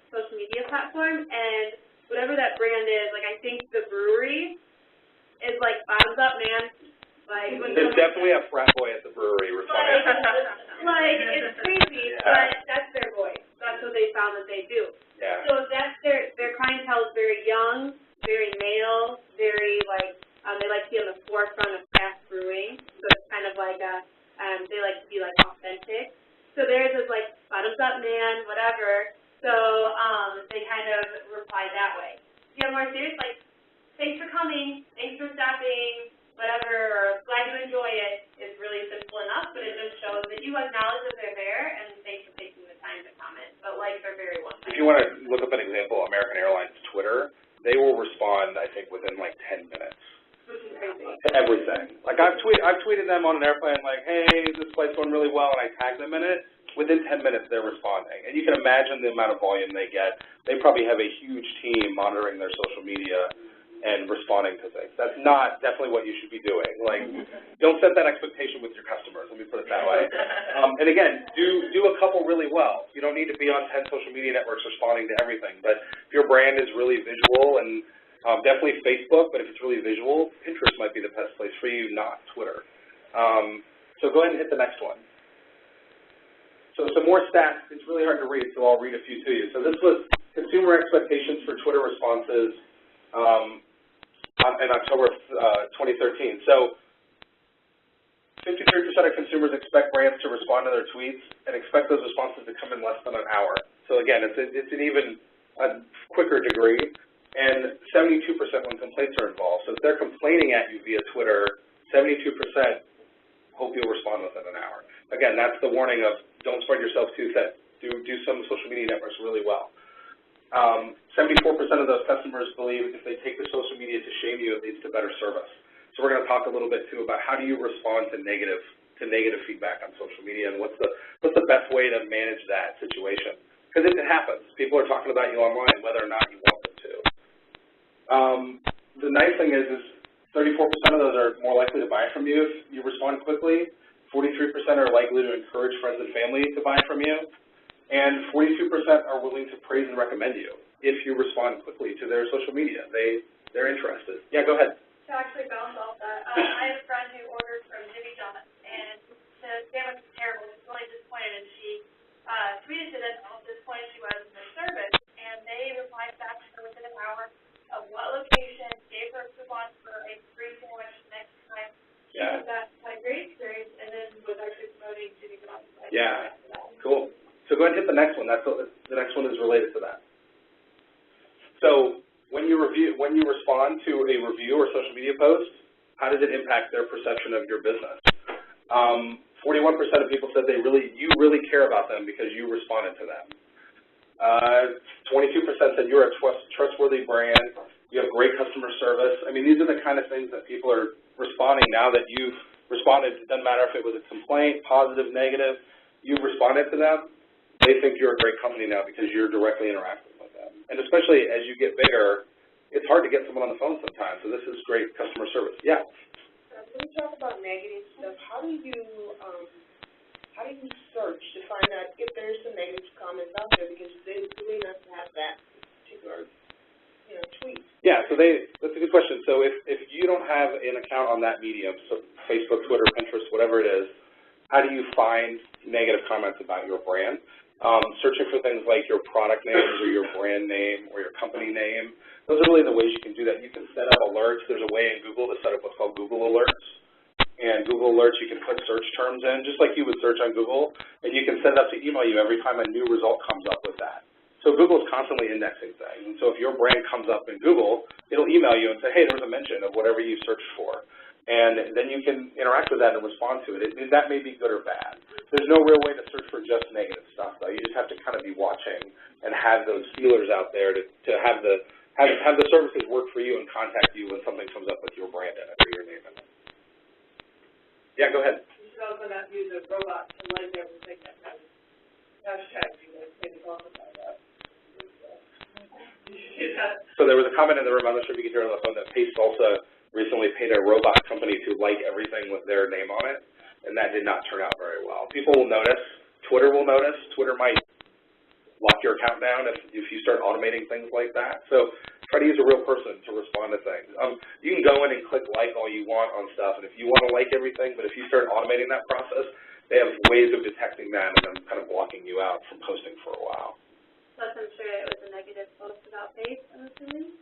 social media platform, and whatever that brand is, like I think the brewery is like bottoms up, man. Like there's definitely a frat boy at the brewery responding. Like it's crazy, yeah. But that's their voice. That's what they found that they do. Yeah. So that's their clientele is very young, very male, very like they like to be on the forefront of craft brewing. So it's kind of like they like to be like authentic. So theirs is like bottoms up, man, whatever. So they kind of reply that way. If you have more serious, like, thanks for coming, thanks for stopping, whatever, or glad you enjoy it, is really simple enough, but it just shows that you acknowledge that they're there, and thanks for taking the time to comment. But likes are very one-sided. If you want to look up an example, American Airlines Twitter, they will respond, I think, within like 10 minutes. Which is crazy. To everything. Like I've tweeted them on an airplane like, hey, this flight's going really well, and I tag them in it. Within 10 minutes, they're responding. And you can imagine the amount of volume they get. They probably have a huge team monitoring their social media and responding to things. That's not definitely what you should be doing. Like, don't set that expectation with your customers. Let me put it that way. And again, do a couple really well. You don't need to be on 10 social media networks responding to everything. But if your brand is really visual, and definitely Facebook, but if it's really visual, Pinterest might be the best place for you, not Twitter. So go ahead and hit the next one. So some more stats. It's really hard to read, so I'll read a few to you. So this was consumer expectations for Twitter responses in October of 2013. So 53% of consumers expect brands to respond to their tweets and expect those responses to come in less than an hour. So again, it's an even a quicker degree, and 72% when complaints are involved. So if they're complaining at you via Twitter, 72% hope you'll respond within an hour. Again, that's the warning of don't spread yourself too thin. Do some social media networks really well. 74% of those customers believe if they take to social media to shame you, it leads to better service. So we're going to talk a little bit too about how do you respond to negative feedback on social media, and what's the best way to manage that situation. Because it happens. People are talking about you online whether or not you want them to. The nice thing is 34% of those are more likely to buy from you if you respond quickly. 43% are likely to encourage friends and family to buy from you. And 42% are willing to praise and recommend you if you respond quickly to their social media. They're interested. Yeah, go ahead. To actually bounce off that, I have a friend who ordered from Jimmy John's, and the sandwich was terrible. She was really disappointed, and she tweeted to them how disappointed she was in their service, and they replied back to her within an hour of what location, gave her a coupon for a free sandwich next time. She had a great experience, and then was actually promoting Jimmy John's. Yeah, cool. So go ahead and hit the next one. The next one is related to that. So when you respond to a review or social media post, how does it impact their perception of your business? 41% of people said you really care about them because you responded to them. 22% said you're a trustworthy brand, you have great customer service. I mean, these are the kind of things that people are responding now that you've responded. It doesn't matter if it was a complaint, positive, negative, you've responded to them. They think you're a great company now because you're directly interacting with them. And especially as you get bigger, it's hard to get someone on the phone sometimes, so this is great customer service. Yeah? When you talk about negative stuff, how do you search to find out if there's some negative comments out there, because they really not have that particular, tweet? Yeah, so that's a good question. So if you don't have an account on that medium, so Facebook, Twitter, Pinterest, whatever it is, how do you find negative comments about your brand? Searching for things like your product names or your brand name or your company name. Those are really the ways you can do that. You can set up alerts. There's a way in Google to set up what's called Google Alerts. And Google Alerts, you can put search terms in, just like you would search on Google, and you can set it up to email you every time a new result comes up with that. So Google is constantly indexing things. And so if your brand comes up in Google, it'll email you and say, hey, there was a mention of whatever you searched for. And then you can interact with that and respond to it. That may be good or bad. There's no real way to search for just negative stuff, though. You just have to kind of be watching and have those feelers out there to have the services work for you and contact you when something comes up with your brand in it or your name in it. Yeah, go ahead. You should also not use a robot to like everything that has hashtag. Maybe talk about that. So there was a comment in the room, I'm not sure if you can hear on the phone, that Pace Salsa recently paid a robot company to like everything with their name on it, and that did not turn out very well. People will notice. Twitter will notice. Twitter might lock your account down if you start automating things like that. So try to use a real person to respond to things. You can go in and click like all you want on stuff, and if you want to like everything, but if you start automating that process, they have ways of detecting that and then kind of blocking you out from posting for a while. Plus, I'm sure it was a negative post about Pace, I'm assuming.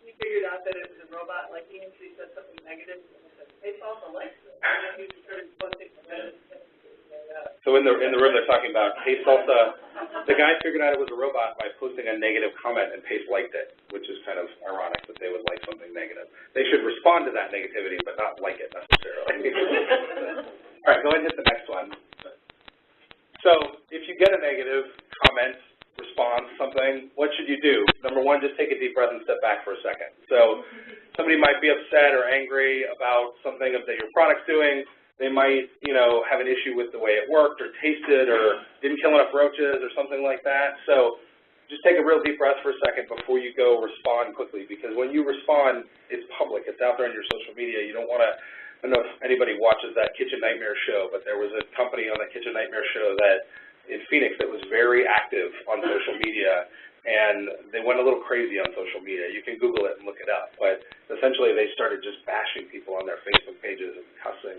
We figured out that it was a robot liking him, so he said something negative, and he said, Pace also likes it. And he started posting negative. So in the room they're talking about Pace Salsa, the guy figured out it was a robot by posting a negative comment and Pace liked it, which is kind of ironic that they would like something negative. They should respond to that negativity but not like it necessarily. All right, go ahead and hit the next one. So if you get a negative comment, response, something, what should you do? Number one, just take a deep breath and step back for a second. So somebody might be upset or angry about something that your product's doing. They might, have an issue with the way it worked or tasted or didn't kill enough roaches or something like that. So just take a real deep breath for a second before you go respond quickly, because when you respond, it's public. It's out there on your social media. You don't want to, I don't know if anybody watches that Kitchen Nightmare show, but there was a company on that Kitchen Nightmare show that in Phoenix that was very active on social media, and they went a little crazy on social media. You can Google it and look it up, but essentially they started just bashing people on their Facebook pages and cussing.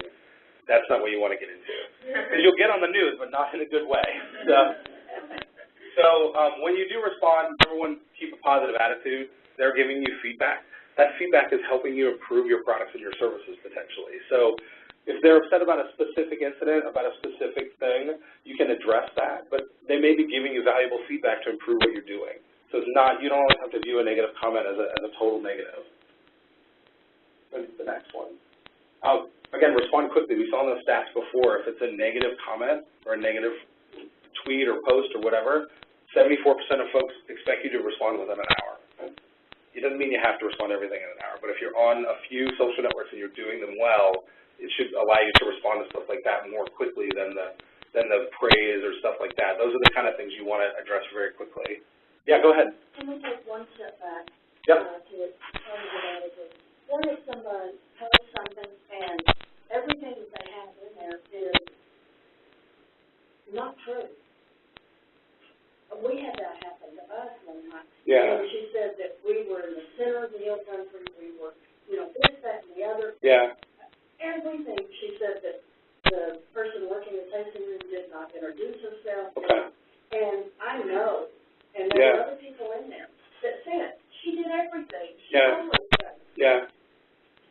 That's not what you want to get into. Because you'll get on the news, but not in a good way. So when you do respond, number one, keep a positive attitude. They're giving you feedback. That feedback is helping you improve your products and your services potentially. So if they're upset about a specific incident, about a specific thing, you can address that, but they may be giving you valuable feedback to improve what you're doing. So it's not, you don't always have to view a negative comment as a total negative. What's the next one? Again, respond quickly. We saw in the stats before, if it's a negative comment or a negative tweet or post or whatever, 74% of folks expect you to respond within an hour. It doesn't mean you have to respond to everything in an hour, but if you're on a few social networks and you're doing them well, it should allow you to respond to stuff like that more quickly than the praise or stuff like that. Those are the kind of things you want to address very quickly. Yeah, go ahead. Can we take one step back? Yep. To the positive attitude. What if somebody posts something and everything that they have in there is not true? We had that happen to us one time. Yeah. And she said that we were in the center of the hill country. We were, this, that, and the other. Yeah. Everything. She said that the person working the tasting room did not introduce herself. Okay. And I know, and there were other people in there that said she did everything. She always does. Yeah.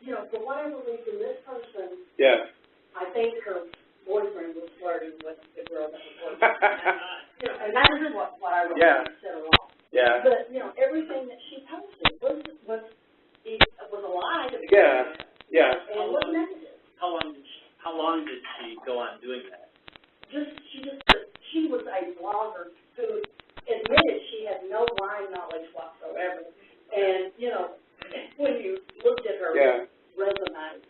For whatever reason, this person, I think her boyfriend was flirting with the girl that was working. And that is what I really said along. Yeah. But, everything that she posted was a lie to begin with. Yeah. And was negative. How long did How long did she go on doing that? She was a blogger who admitted she had no line knowledge whatsoever. And, you know, when you looked at her resume,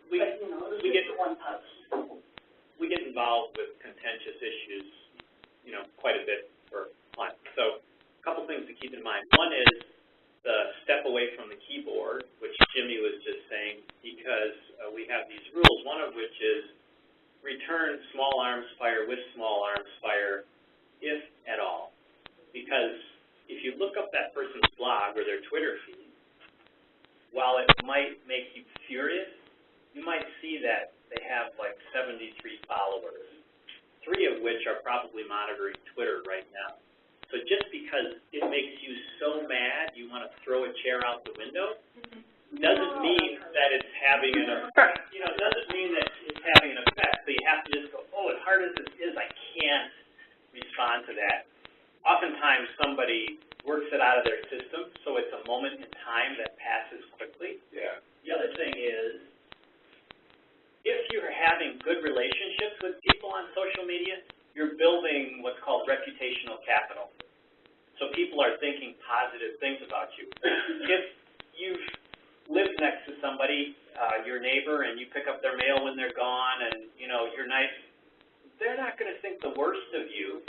We but, you know, it was we just get one post. we get involved with contentious issues, you know, quite a bit for clients. So a couple things to keep in mind. One is the step away from the keyboard, which Jimmy was just saying, because we have these rules, one of which is return small arms fire with small arms fire, if at all. Because if you look up that person's blog or their Twitter feed, while it might make you furious, you might see that they have like 73 followers, 3 of which are probably monitoring Twitter right now. So just because it makes you so mad you want to throw a chair out the window doesn't mean that it's having an effect. You know, it doesn't mean that it's having an effect. So you have to just go, oh, as hard as this is, I can't respond to that. Oftentimes somebody works it out of their system, so it's a moment in time that passes quickly. Yeah. The other thing is, if you're having good relationships with people on social media, you're building what's called reputational capital. So people are thinking positive things about you. If you've lived next to somebody, your neighbor, and you pick up their mail when they're gone and, you know, you're nice, they're not going to think the worst of you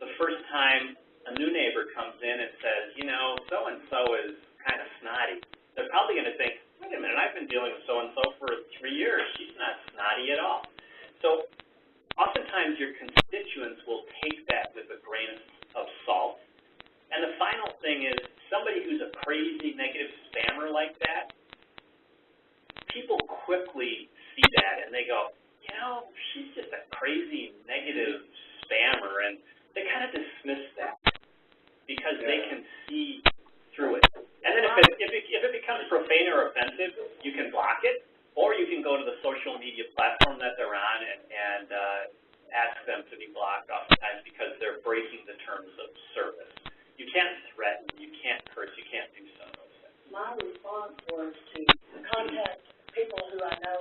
the first time a new neighbor comes in and says, you know, so-and-so is kind of snotty. They're probably going to think, wait a minute, I've been dealing with so-and-so for 3 years. She's not snotty at all. So oftentimes your constituents will take that with a grain of salt. And the final thing is, somebody who's a crazy negative spammer like that, people quickly see that and they go, you know, she's just a crazy negative spammer, and they kind of dismiss that because they can see through it. And then if it becomes profane or offensive, you can block it, or you can go to the social media platform that they're on and ask them to be blocked oftentimes because they're breaking the terms of service. You can't threaten, you can't curse, you can't do some of those things. My response was to contact people who I know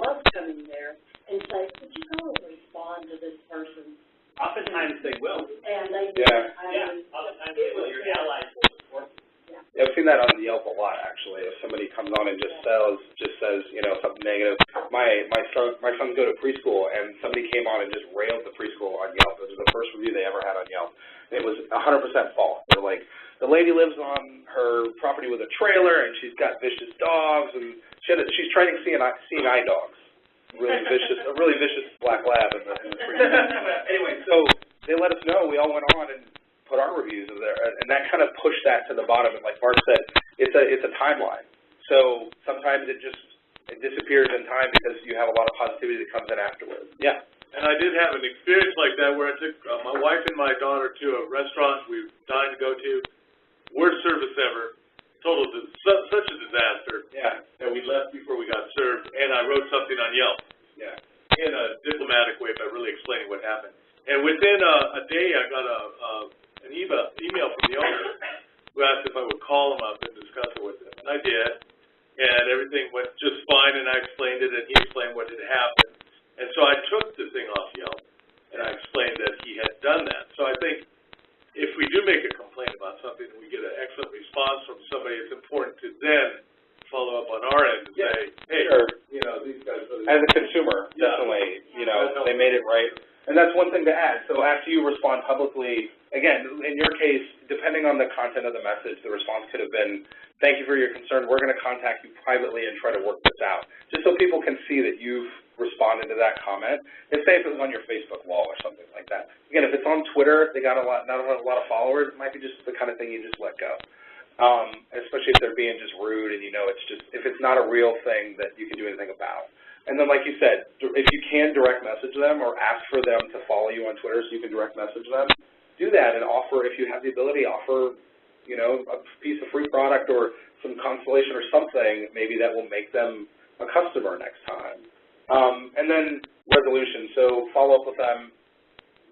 love coming there and say, could you go and respond to this person? Oftentimes they will. And they do. Oftentimes they will. Your allies will support you. Yeah, I've seen that on Yelp a lot, actually. If somebody comes on and just says, you know, something negative. My sons go to preschool, and somebody came on and just railed the preschool on Yelp. It was the first review they ever had on Yelp. And it was 100% false. They're like, the lady lives on her property with a trailer, and she's got vicious dogs, and she's training seeing eye dogs. A really vicious black lab in the preschool. Anyway, so they let us know. We all went on and put our reviews of there, and that kind of pushed that to the bottom. And like Mark said, it's a timeline. So sometimes it disappears in time because you have a lot of positivity that comes in afterwards. Yeah. And I did have an experience like that where I took my wife and my daughter to a restaurant we dined to go to. Worst service ever. Total, such a disaster. Yeah. And we left before we got served, and I wrote something on Yelp. Yeah. In a diplomatic way, but really explaining what happened. And within a day, I got an email from the owner who asked if I would call him up and discuss it with him. And I did, and everything went just fine, and I explained it, and he explained what had happened. And so I took the thing off Yelp, and I explained that he had done that. So I think if we do make a complaint about something and we get an excellent response from somebody, it's important to then follow up on our end and say, hey, you know, these guys really... As a consumer, definitely, you know, they made it right. And that's one thing to add. So after you respond publicly, again, in your case, depending on the content of the message, the response could have been, thank you for your concern. We're going to contact you privately and try to work this out, just so people can see that you've responded to that comment. And say if it was on your Facebook wall or something like that. Again, if it's on Twitter, they got not a lot of followers, it might be just the kind of thing you just let go. Especially if they're being just rude and you know it's just, if it's not a real thing that you can do anything about. And then like you said, if you can direct message them or ask for them to follow you on Twitter so you can direct message them, do that and offer, if you have the ability, offer, you know, a piece of free product or some consolation or something maybe that will make them a customer next time. And then resolution, so follow up with them,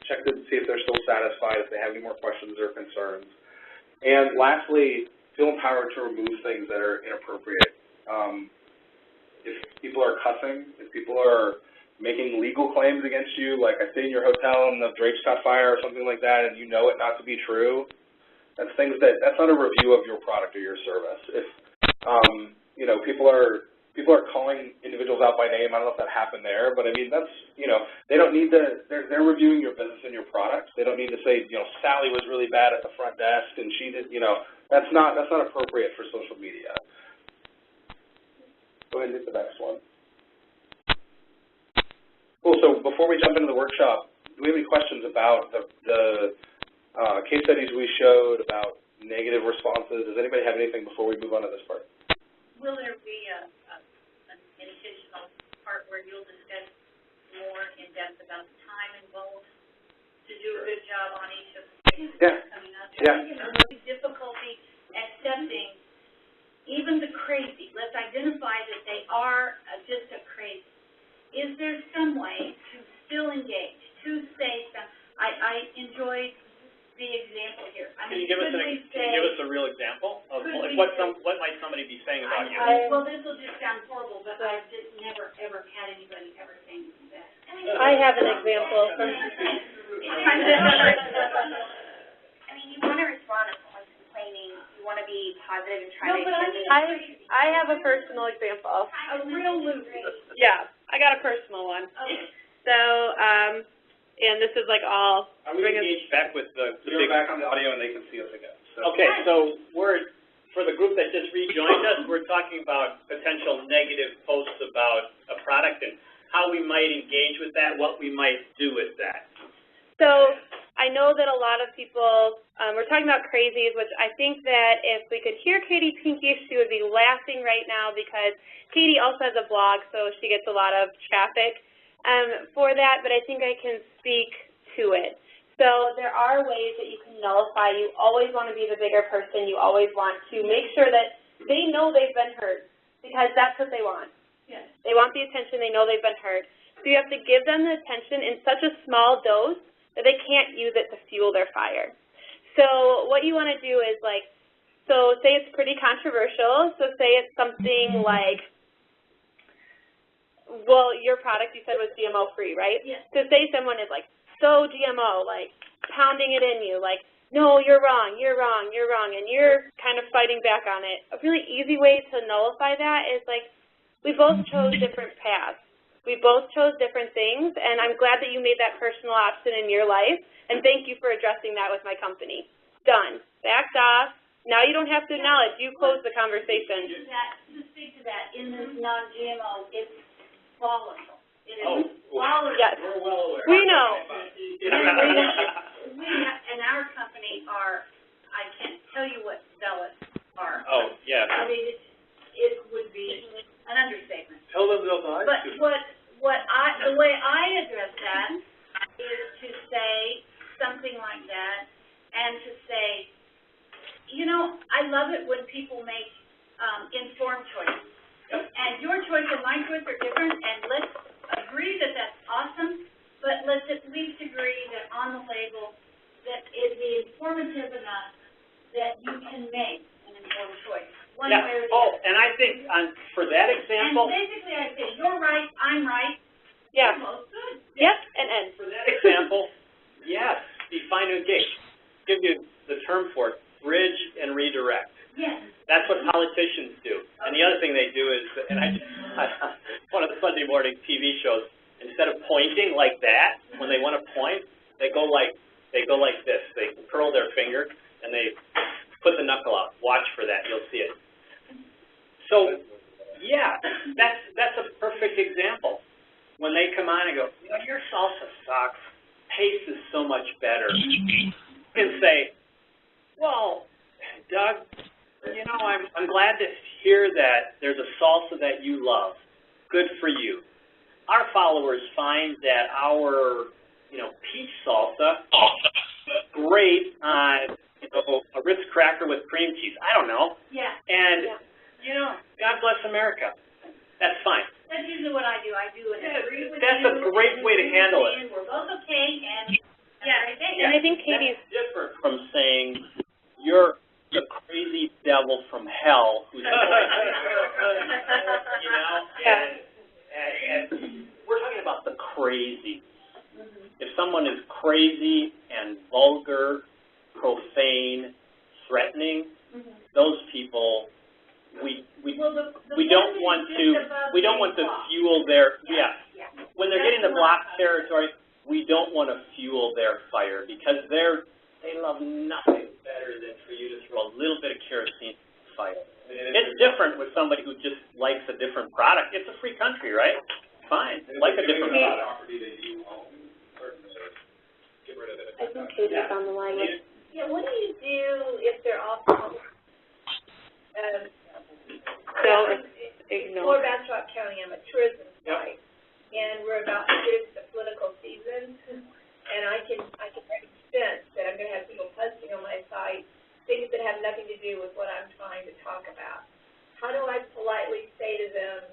check to see if they're still satisfied, if they have any more questions or concerns. And lastly, feel empowered to remove things that are inappropriate. If people are cussing, it's If people are making legal claims against you, like I stayed in your hotel and the drapes caught fire or something like that, and you know it not to be true, that's not a review of your product or your service. If you know, people are calling individuals out by name. I don't know if that happened there, but I mean, that's, you know, they don't need to, they're reviewing your business and your product. They don't need to say, you know, Sally was really bad at the front desk and she did, you know, that's not appropriate for social media. Go ahead and hit the next one. Cool, so before we jump into the workshop, do we have any questions about the case studies we showed about negative responses? Does anybody have anything before we move on to this part? Will there be an additional part where you'll discuss more in depth about the time involved to do a good job on each of the cases that are coming up? Yeah. There's difficulty accepting even the crazy. Let's identify that they are just a crazy. Is there some way to still engage, to say some? I enjoyed the example here. I mean, Can you give us a real example of like what might somebody be saying about you? Well, this will just sound horrible, but I've just never ever had anybody ever say anything bad. I have an example. I mean, you want to respond if someone's complaining. You want to be positive and try to. I have a personal example. A real loop. Yeah, I got a personal one. Okay. So, and this is like all. Are we engaged back with the We're back on the audio and they can see us again. So. Okay, so for the group that just rejoined us, we're talking about potential negative posts about a product and how we might engage with that, what we might do with that. So I know that a lot of people, we're talking about crazies, which I think that if we could hear Katie Pinkish, she would be laughing right now because Katie also has a blog, so she gets a lot of traffic for that, but I think I can speak to it. So there are ways that you can nullify. You always want to be the bigger person. You always want to make sure that they know they've been hurt because that's what they want. Yes. They want the attention. They know they've been hurt. So you have to give them the attention in such a small dose that they can't use it to fuel their fire. So what you want to do is like, so say it's pretty controversial. So say it's something like, well, your product you said was GMO-free, right? Yes. So say someone is like, so GMO, like pounding it in you, like, no, you're wrong, you're wrong, you're wrong, and you're kind of fighting back on it. A really easy way to nullify that is like, we both chose different paths. We both chose different things, and I'm glad that you made that personal option in your life, and thank you for addressing that with my company. Done. Backed off. Now you don't have to acknowledge. You closed the conversation. To speak to that, in this non-GMO, it's volatile. It is volatile. Yes. We're well aware. We know. We and our company are, I can't tell you what zealous are. Oh, yeah. I mean, it would be an understatement. Tell them they'll die. But the way I address that is to say something like that and to say, you know, I love it when people make informed choices. And your choice and my choice are different, and let's agree that that's awesome, but let's at least agree that on the label that it be informative enough that you can make an informed choice, one way or the other. And I think for that example. And basically I say, you're right, I'm right. Yeah. We're both good. Yep, and end. For that example, yes, be fine to engage. Give you the term for it, bridge and redirect. Yes. That's what politicians do. And the other thing they do is, and one of the Sunday morning TV shows, instead of pointing like that, when they want to point, they go like this. They curl their finger and they put the knuckle out. Watch for that. You'll see it. So, yeah, that's a perfect example. When they come on and go, you know, your salsa sucks. Pace is so much better. You can say, well, Doug, you know, I'm glad to hear that there's a salsa that you love. Good for you. Our followers find that our, you know, peach salsa great on, you know, a Ritz cracker with cream cheese. I don't know. Yeah. And, you know, God bless America. That's fine. That's usually what I do. I do it. Agree with That's you, a great way to handle it. and we're both okay, and And I think Katie's different from saying you're the crazy devil from hell who's you know, and crazy and vulgar, profane, threatening, those people, we don't want to fuel their, when they're getting the block territory, we don't want to fuel their fire, because they love nothing better than for you to throw a little bit of kerosene in the fire. It's different with somebody who just likes a different product. It's a free country, right? Fine, like a different product. I think Katie's on the line. Yeah, what do you do if they're also, for Bastrop County, I'm a tourism site, and we're about to get into the political season, and I can already sense that I'm going to have people posting on my site things that have nothing to do with what I'm trying to talk about. How do I politely say to them,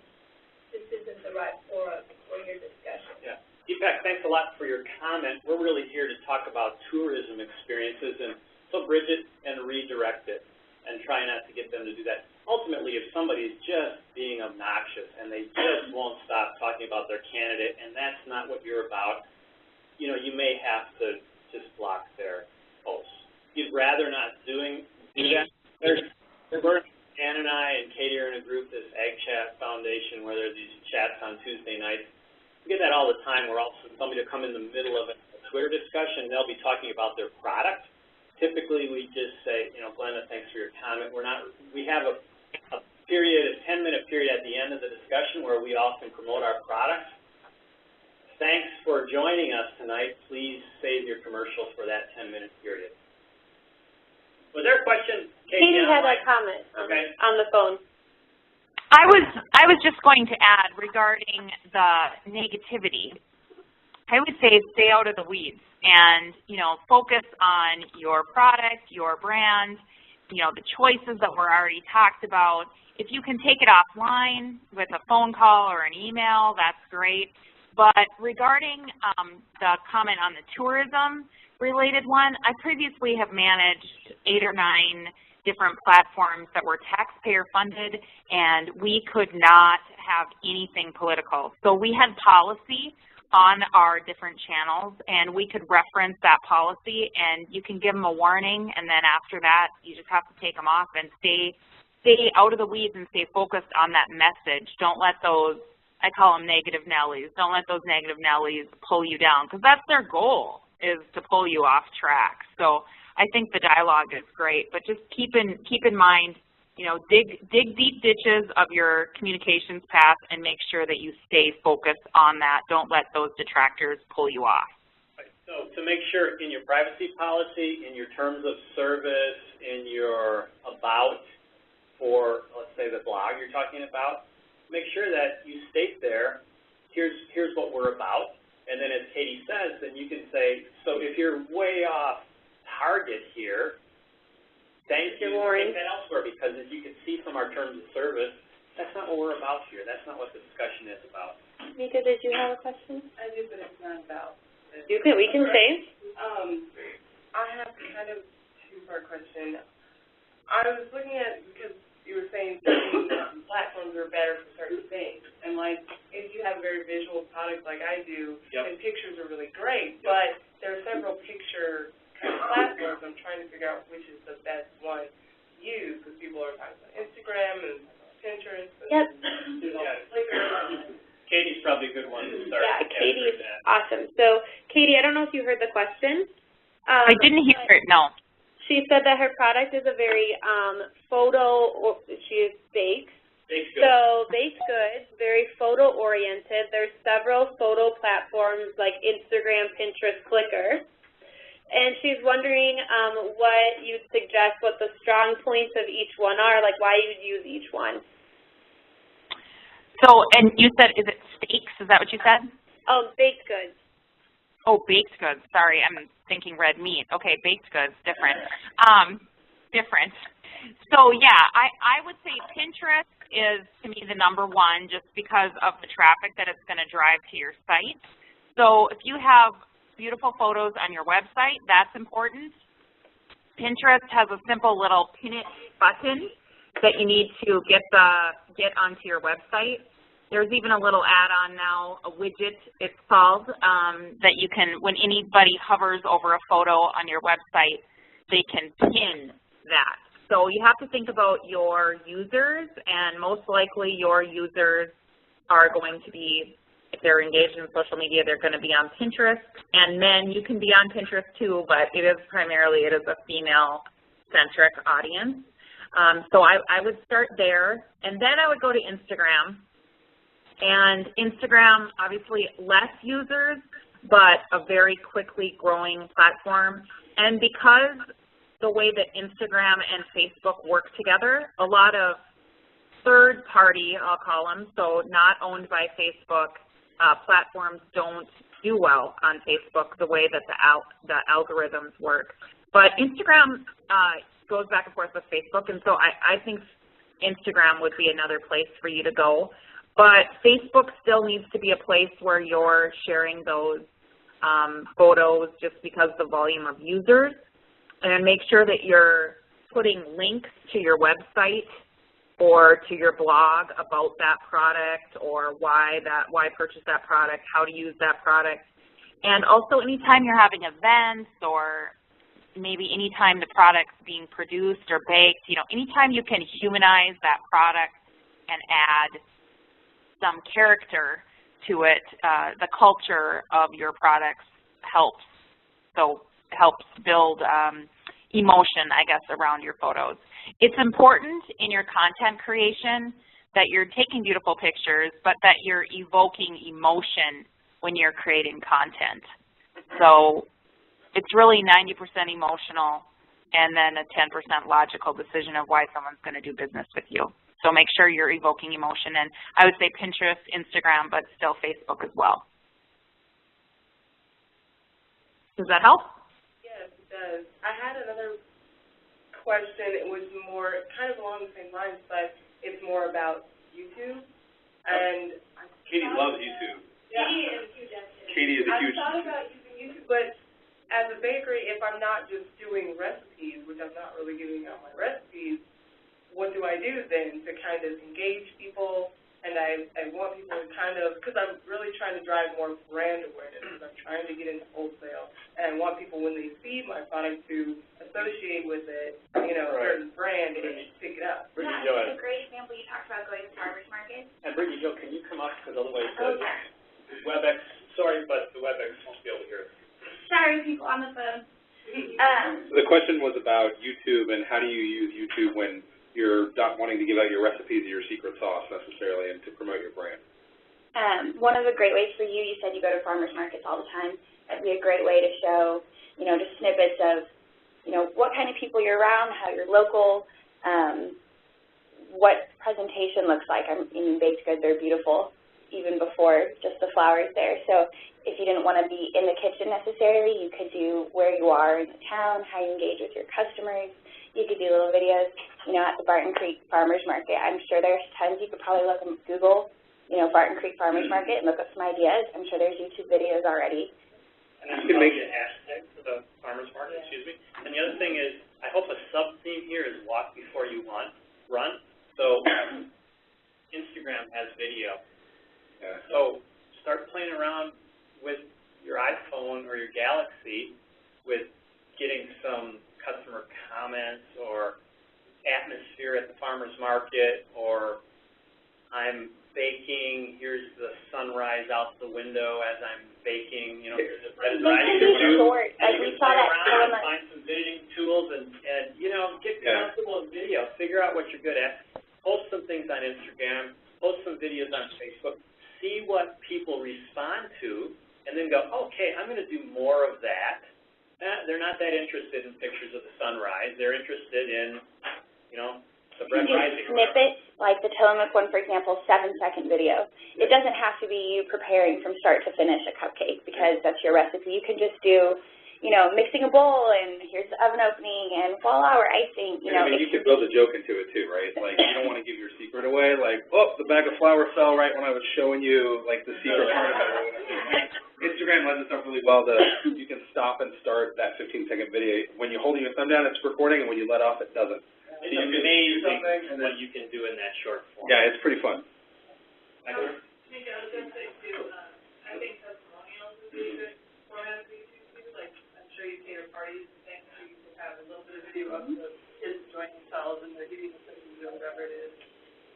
this isn't the right forum for your discussion? Yeah. Deepak, thanks a lot for your comment. We're really here to talk about tourism experiences, and so bridge it and redirect it and try not to get them to do that. Ultimately, if somebody's just being obnoxious and they just won't stop talking about their candidate and that's not what you're about, you know, you may have to just block their posts. You'd rather not do that. Ann and I and Katie are in a group, this Ag Chat Foundation, where there are these chats on Tuesday nights. We get that all the time, where also somebody will come in the middle of a Twitter discussion, they'll be talking about their product. Typically, we just say, you know, Glenda, thanks for your comment. We have a period, a 10-minute period at the end of the discussion where we often promote our products. Thanks for joining us tonight. Please save your commercials for that 10-minute period. Was there a question? Katie had a comment on the phone. I was just going to add regarding the negativity. I would say stay out of the weeds and, you know, focus on your product, your brand, you know, the choices that were already talked about. If you can take it offline with a phone call or an email, that's great. But regarding the comment on the tourism-related one, I previously have managed 8 or 9 different platforms that were taxpayer-funded, and we could not have anything political. So we had policy on our different channels, and we could reference that policy, and you can give them a warning, and then after that, you just have to take them off and stay out of the weeds and stay focused on that message. Don't let those, I call them negative Nellies, don't let those negative Nellies pull you down, because that's their goal, is to pull you off track. So I think the dialogue is great, but just keep in mind, you know, dig deep ditches of your communications path and make sure that you stay focused on that. Don't let those detractors pull you off. Right. So to make sure in your privacy policy, in your terms of service, in your about for, let's say, the blog you're talking about, make sure that you state there, here's what we're about. And then as Katie says, then you can say, so if you're way off target here, thank you, take that elsewhere, because as you can see from our terms of service, that's not what we're about here. That's not what the discussion is about. Mika, did you have a question? I do, but it's not about. We can say. I have kind of a two-part question. I was looking at, because you were saying certain platforms are better for certain things, and like if you have a very visual product like I do, then pictures are really great, but there are several picture platforms. I'm trying to figure out which is the best one to use, because people are talking about Instagram and Pinterest. And Katie's probably a good one to start. Yeah, Katie's awesome. So, Katie, I don't know if you heard the question. I didn't hear it, no. She said that her product is a very she bakes. Baked good. So, baked goods, very photo-oriented. There's several photo platforms like Instagram, Pinterest, Flickr. And she's wondering what you'd suggest, what the strong points of each one are, like why you'd use each one. So, and you said, is it steaks? Is that what you said? Oh, baked goods. Oh, baked goods. Sorry, I'm thinking red meat. Okay, baked goods, different. Different. So, yeah, I would say Pinterest is, to me, the #1 just because of the traffic that it's going to drive to your site. So if you have beautiful photos on your website, that's important. Pinterest has a simple little pin it button that you need to get onto your website. There's even a little add-on now, a widget it's called, that you can, when anybody hovers over a photo on your website, they can pin that. So you have to think about your users, and most likely your users are going to be, if they're engaged in social media, they're going to be on Pinterest, and men, you can be on Pinterest too, but it is primarily, it is a female-centric audience. So I would start there, and then I would go to Instagram. And Instagram, obviously less users, but a very quickly growing platform. And because the way that Instagram and Facebook work together, a lot of third party, I'll call them, so not owned by Facebook, platforms don't do well on Facebook the way that the algorithms work. But Instagram goes back and forth with Facebook, and so I think Instagram would be another place for you to go. But Facebook still needs to be a place where you're sharing those photos just because of the volume of users. And make sure that you're putting links to your website or to your blog about that product or why purchase that product, how to use that product. And also anytime you're having events or maybe anytime the product's being produced or baked, you know, anytime you can humanize that product and add some character to it, the culture of your products helps. So it helps build emotion, I guess, around your photos. It's important in your content creation that you're taking beautiful pictures, but that you're evoking emotion when you're creating content. So it's really 90% emotional and then a 10% logical decision of why someone's going to do business with you. So make sure you're evoking emotion, and I would say Pinterest, Instagram, but still Facebook as well. Does that help? Yes, it does. I had another question. It was more kind of along the same lines, but it's more about YouTube. And Katie loves YouTube. Yeah. Katie is a huge. I thought about using YouTube, but as a bakery, if I'm not just doing recipes, which I'm not really giving out my recipes, what do I do then to kind of engage people? And I want people to kind of, because I'm really trying to drive more brand awareness, because I'm trying to get into wholesale, and I want people, when they see my product, to associate with it, you know, a certain brand and pick it up. Yeah, it's a great example. You talked about going to farmers market. And Brittany Jo, can you come up, because otherwise the WebEx, sorry, but the WebEx won't be able to hear us. Sorry, people on the phone. The question was about YouTube and how do you use YouTube when you're not wanting to give out your recipes or your secret sauce necessarily and to promote your brand? One of the great ways for you, you said you go to farmers markets all the time. That'd be a great way to show, you know, just snippets of, you know, what kind of people you're around, how you're local, what presentation looks like. I mean, baked goods are beautiful even before just the flowers there. So if you didn't want to be in the kitchen necessarily, you could do where you are in the town, how you engage with your customers. You could do little videos, you know, at the Barton Creek Farmers Market. I'm sure there's tons. You could probably look and Google, you know, Barton Creek Farmers Market and look up some ideas. I'm sure there's YouTube videos already. And then probably a hashtag for the farmers market, excuse me. And the other thing is, I hope a sub-theme here is walk before you run. So Instagram has video. Yeah. So start playing around with your iPhone or your Galaxy with getting some customer comments or atmosphere at the farmer's market, or I'm baking, here's the sunrise out the window as I'm baking, you know, there's a red light. Like we saw that around, find some editing tools and you know, get comfortable with video, figure out what you're good at, post some things on Instagram, post some videos on Facebook, see what people respond to, and then go, okay, I'm going to do more of that. They're not that interested in pictures of the sunrise. They're interested in, you know, the bread rising. Snippets, like the Tillamook one, for example, 7-second video. It doesn't have to be you preparing from start to finish a cupcake because that's your recipe. You can just do, you know, mixing a bowl and here's the oven opening and fall hour icing. You know, I mean, you could build a joke into it too, right? Like you don't want to give your secret away. Like, oh, the bag of flour fell right when I was showing you like the secret part of it. Instagram lends itself really well to, you can stop and start that 15-second video. When you're holding your thumb down, it's recording, and when you let off, it doesn't. It's amazing what you can do in that short form. Yeah, it's pretty fun. Tamika, I was going to say too, I think testimonials would be a good format for you too. Like, I'm sure you cater parties and things, so you could have a little bit of video of the kids enjoying themselves and they're eating the food or whatever it is.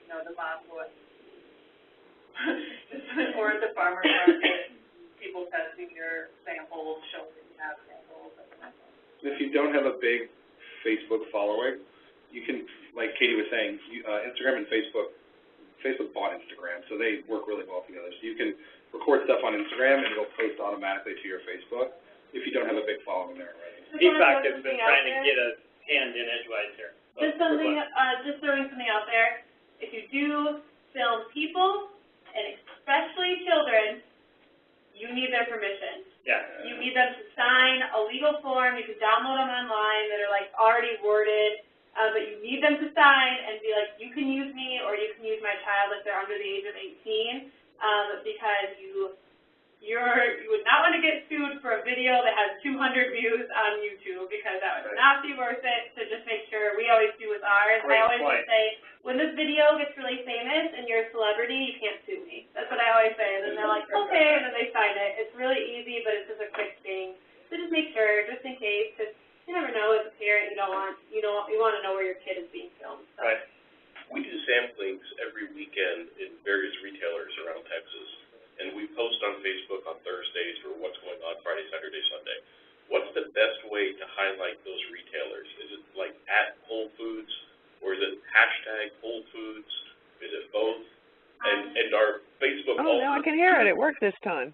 You know, the mom going, or at the farmer's market, people testing your samples, showing that you have samples. If you don't have a big Facebook following, you can, like Katie was saying, Instagram and Facebook bought Instagram, so they work really well together. So you can record stuff on Instagram and it'll post automatically to your Facebook if you don't have a big following there already. Feedback has been trying to get a hand in edgewise here. Just something, just throwing something out there. If you do film people, and especially children, you need their permission. Yeah. You need them to sign a legal form. You can download them online that are like already worded, but you need them to sign and be like, you can use me or you can use my child if they're under the age of 18, because you would not want to get sued for a video that has 200 views on YouTube, because that would not be worth it. So just make sure, we always do with ours. I always just say, when this video gets really famous and you're a celebrity, you can't sue me. That's what I always say. And then they're like, okay, and then they sign it. It's really easy, but it's just a quick thing. So just make sure, just in case, because you never know as a parent, you want to know where your kid is being filmed. So. Right. We do samplings every weekend in various retailers around Texas, and we post on Facebook on Thursdays for what's going on Friday, Saturday, Sunday. What's the best way to highlight those retailers? Is it like at Whole Foods, or is it hashtag Whole Foods? Is it both? And our Facebook also... now I can hear it. It worked this time.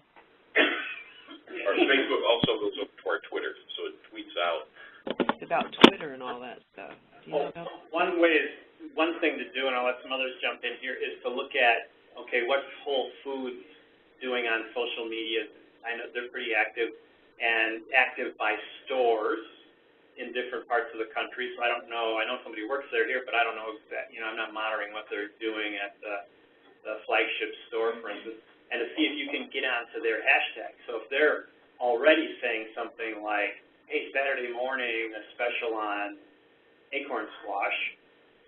Our Facebook also goes over to our Twitter, so it tweets out. It's about Twitter and all that stuff. Do you know about One thing to do, and I'll let some others jump in here, is to look at, okay, what's Whole Foods doing on social media? I know they're pretty active, and active by stores in different parts of the country. So I don't know. I know somebody works there here, but I don't know exactly. I'm not monitoring what they're doing at the flagship store, for instance, and to see if you can get onto their hashtag. So if they're already saying something like, hey, Saturday morning, a special on acorn squash,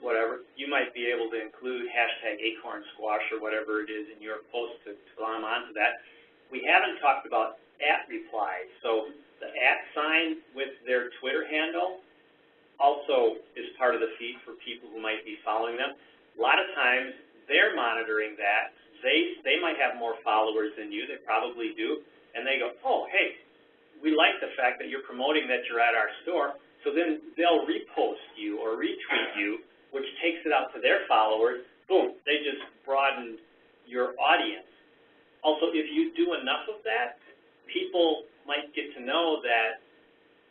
whatever, you might be able to include hashtag acorn squash or whatever it is in your post to glom onto that. We haven't talked about @replies. So the @ with their Twitter handle also is part of the feed for people who might be following them. A lot of times they're monitoring that. They might have more followers than you. They probably do. And they go, oh, hey, we like the fact that you're promoting that you're at our store. So then they'll repost you or retweet you, which takes it out to their followers. Boom, they just broadened your audience. Also, if you do enough of that, people might get to know that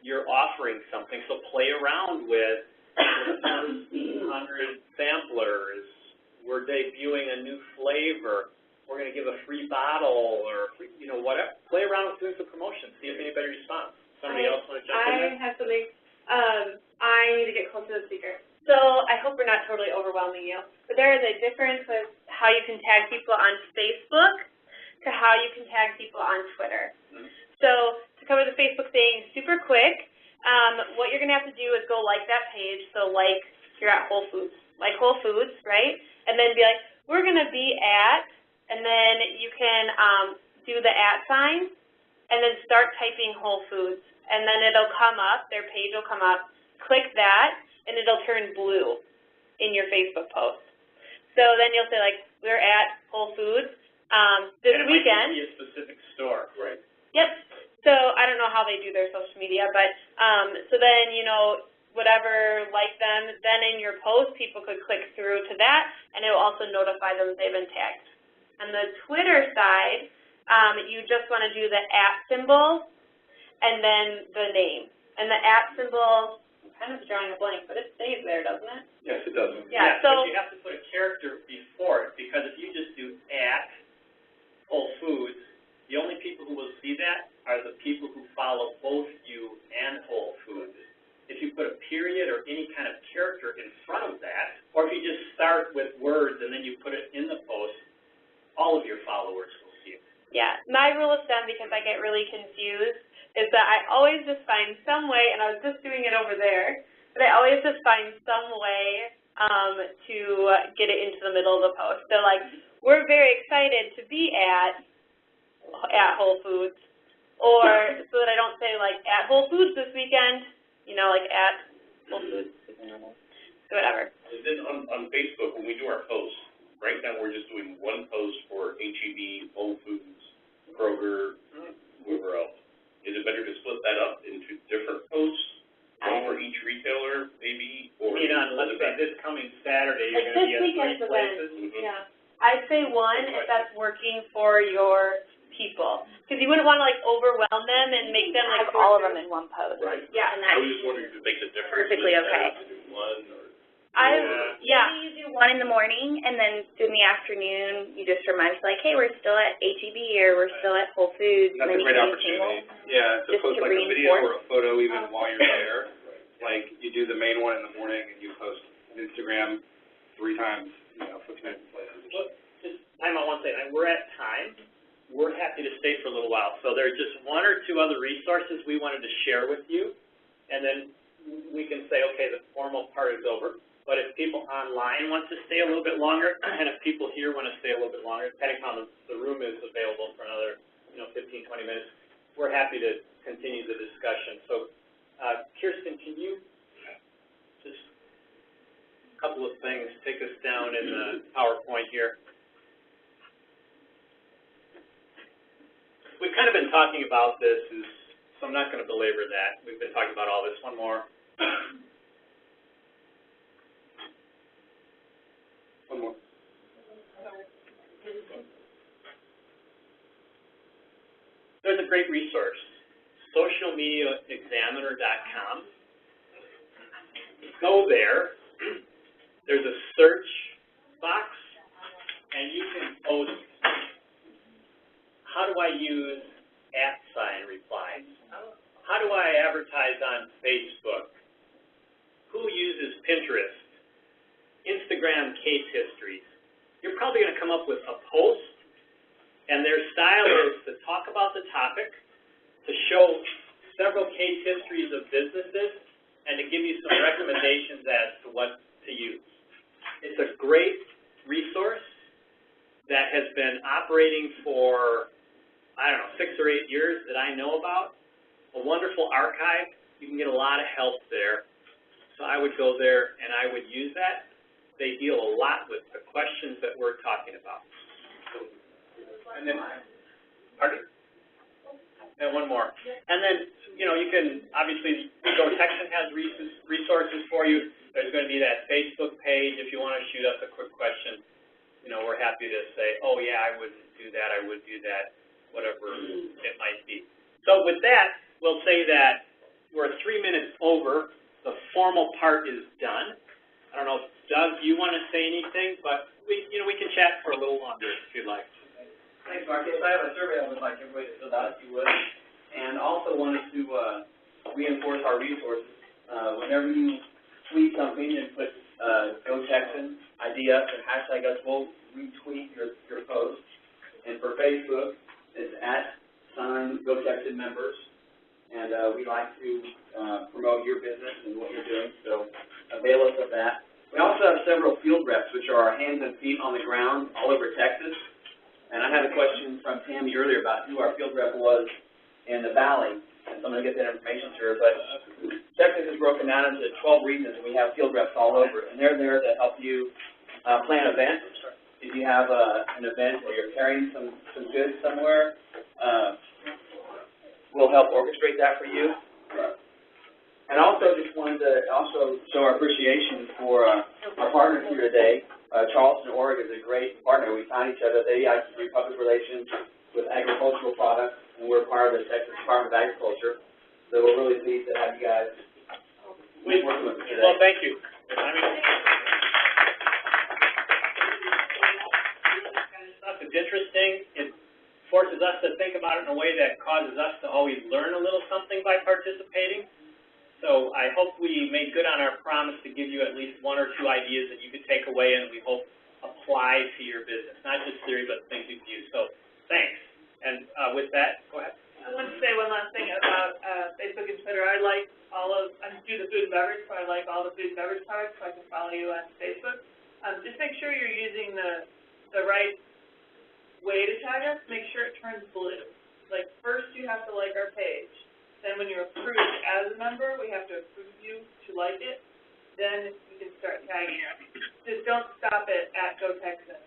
you're offering something. So play around with the first 100 samplers. We're debuting a new flavor. We're going to give a free bottle or, whatever. Play around with doing some promotion. See if anybody responds. Somebody else want to jump in there? I have something. I need to get close to the speaker. So I hope we're not totally overwhelming you. But there is a difference with how you can tag people on Facebook to how you can tag people on Twitter. So to cover the Facebook thing super quick, what you're going to have to do is go like that page. So like you're at Whole Foods. Like Whole Foods, right? And then be like, we're going to be at, and then you can do the @ and then start typing Whole Foods. And then it'll come up, their page will come up. Click that, and it'll turn blue in your Facebook post. So then you'll say, like, we're at Whole Foods this weekend. And it might be a specific store. Right. Yep. So I don't know how they do their social media, but so then, whatever, like them, then in your post, people could click through to that, and it will also notify them they've been tagged. On the Twitter side, you just want to do the @ symbol and then the name. And the @ symbol, I'm kind of drawing a blank, but it stays there, doesn't it? Yes, it does. Yeah, so you have to put a character before it, because if you just do @Whole Foods, the only people who will see that are the people who follow both you and Whole Foods. If you put a period or any kind of character in front of that, or if you just start with words and then you put it in the post, all of your followers will see it. Yeah, my rule of thumb, because I get really confused, is that I always just find some way, and I was just doing it over there, but I always just find some way to get it into the middle of the post. So like, we're very excited to be at Whole Foods, or so that I don't say like at Whole Foods this weekend, you know, like at Whole Foods, whatever. And then on Facebook, when we do our posts, right now we're just doing one post for H-E-B, Whole Foods, Kroger, whoever else. Is it better to split that up into different posts, one for each retailer, maybe, or? You know, let's say this coming Saturday, you're going to be at 3 places. Yeah, I'd say one if that's working for your people, because you wouldn't want to like overwhelm them and make them like all of them in one post. Right. Yeah, and I that's was just wondering if it makes a difference. perfectly okay. To do one or. Maybe you do one in the morning, and then in the afternoon, you just remind us, like, hey, we're still at H-E-B, or we're still at Whole Foods. That's a great opportunity. Yeah, to post like a video or a photo even while you're there. Like, you do the main one in the morning, and you post Instagram 3 times, 15 minutes later. Well, just time out one second. We're at time. We're happy to stay for a little while. So there's just 1 or 2 other resources we wanted to share with you, and then we can say, okay, the formal part is over. But if people online want to stay a little bit longer, and if people here want to stay a little bit longer, depending on the room is available for another, 15, 20 minutes, we're happy to continue the discussion. So, Kirsten, can you just a couple of things take us down in the PowerPoint here? We've kind of been talking about this, so I'm not going to belabor that. We've been talking about all this. One more. One more. There's a great resource, socialmediaexaminer.com. Go there. There's a search box, and you can post, how do I use @ replies? How do I advertise on Facebook? Who uses Pinterest? Instagram case histories. You're probably going to come up with a post, and their style is to talk about the topic, to show several case histories of businesses, and to give you some recommendations as to what to use. It's a great resource that has been operating for, 6 or 8 years that I know about. A wonderful archive. You can get a lot of help there. So I would go there and I would use that. They deal a lot with the questions that we're talking about. And then, pardon? And one more. And then, you can, obviously, Texan has resources for you. There's going to be that Facebook page if you want to shoot us a quick question. We're happy to say, oh, yeah, I wouldn't do that, I would do that, whatever it might be. So with that, we'll say that we're 3 minutes over. The formal part is done. I don't know if, Doug, you want to say anything, but we can chat for a little longer if you'd like. Thanks, Mark. Yes, I have a survey I would like everybody to fill out if you would. And also wanted to reinforce our resources. Whenever you tweet something and put Go Texan, ID us, and hashtag us, we'll retweet your post. And for Facebook, it's @Go Texan members. And we like to promote your business and what you're doing, so avail us of that. We also have several field reps, which are our hands and feet on the ground all over Texas. And I had a question from Tammy earlier about who our field rep was in the Valley, and so I'm going to get that information to her. But Texas is broken down into 12 regions, and we have field reps all over, and they're there to help you plan events. If you have an event where you're carrying some goods somewhere, we'll help orchestrate that for you. And also just wanted to show our appreciation for our partners here today. Charleston, Oregon is a great partner. We found each other. They like to do public relations with agricultural products, and we're part of the Texas Department of Agriculture. So we're really pleased to have you guys working with us today. Well, thank you. It's interesting. It forces us to think about it in a way that causes us to always learn a little something by participating. So I hope we made good on our promise to give you at least 1 or 2 ideas that you could take away and we hope apply to your business, not just theory, but things you've used. So thanks. And with that, go ahead. I want to say one last thing about Facebook and Twitter. I do the food and beverage, so I like all the food and beverage products, so I can follow you on Facebook. Just make sure you're using the right way to tag us, make sure it turns blue. Like, first you have to like our page. Then when you're approved as a member, we have to approve you to like it. Then you can start tagging us. Just don't stop it at Go Texan.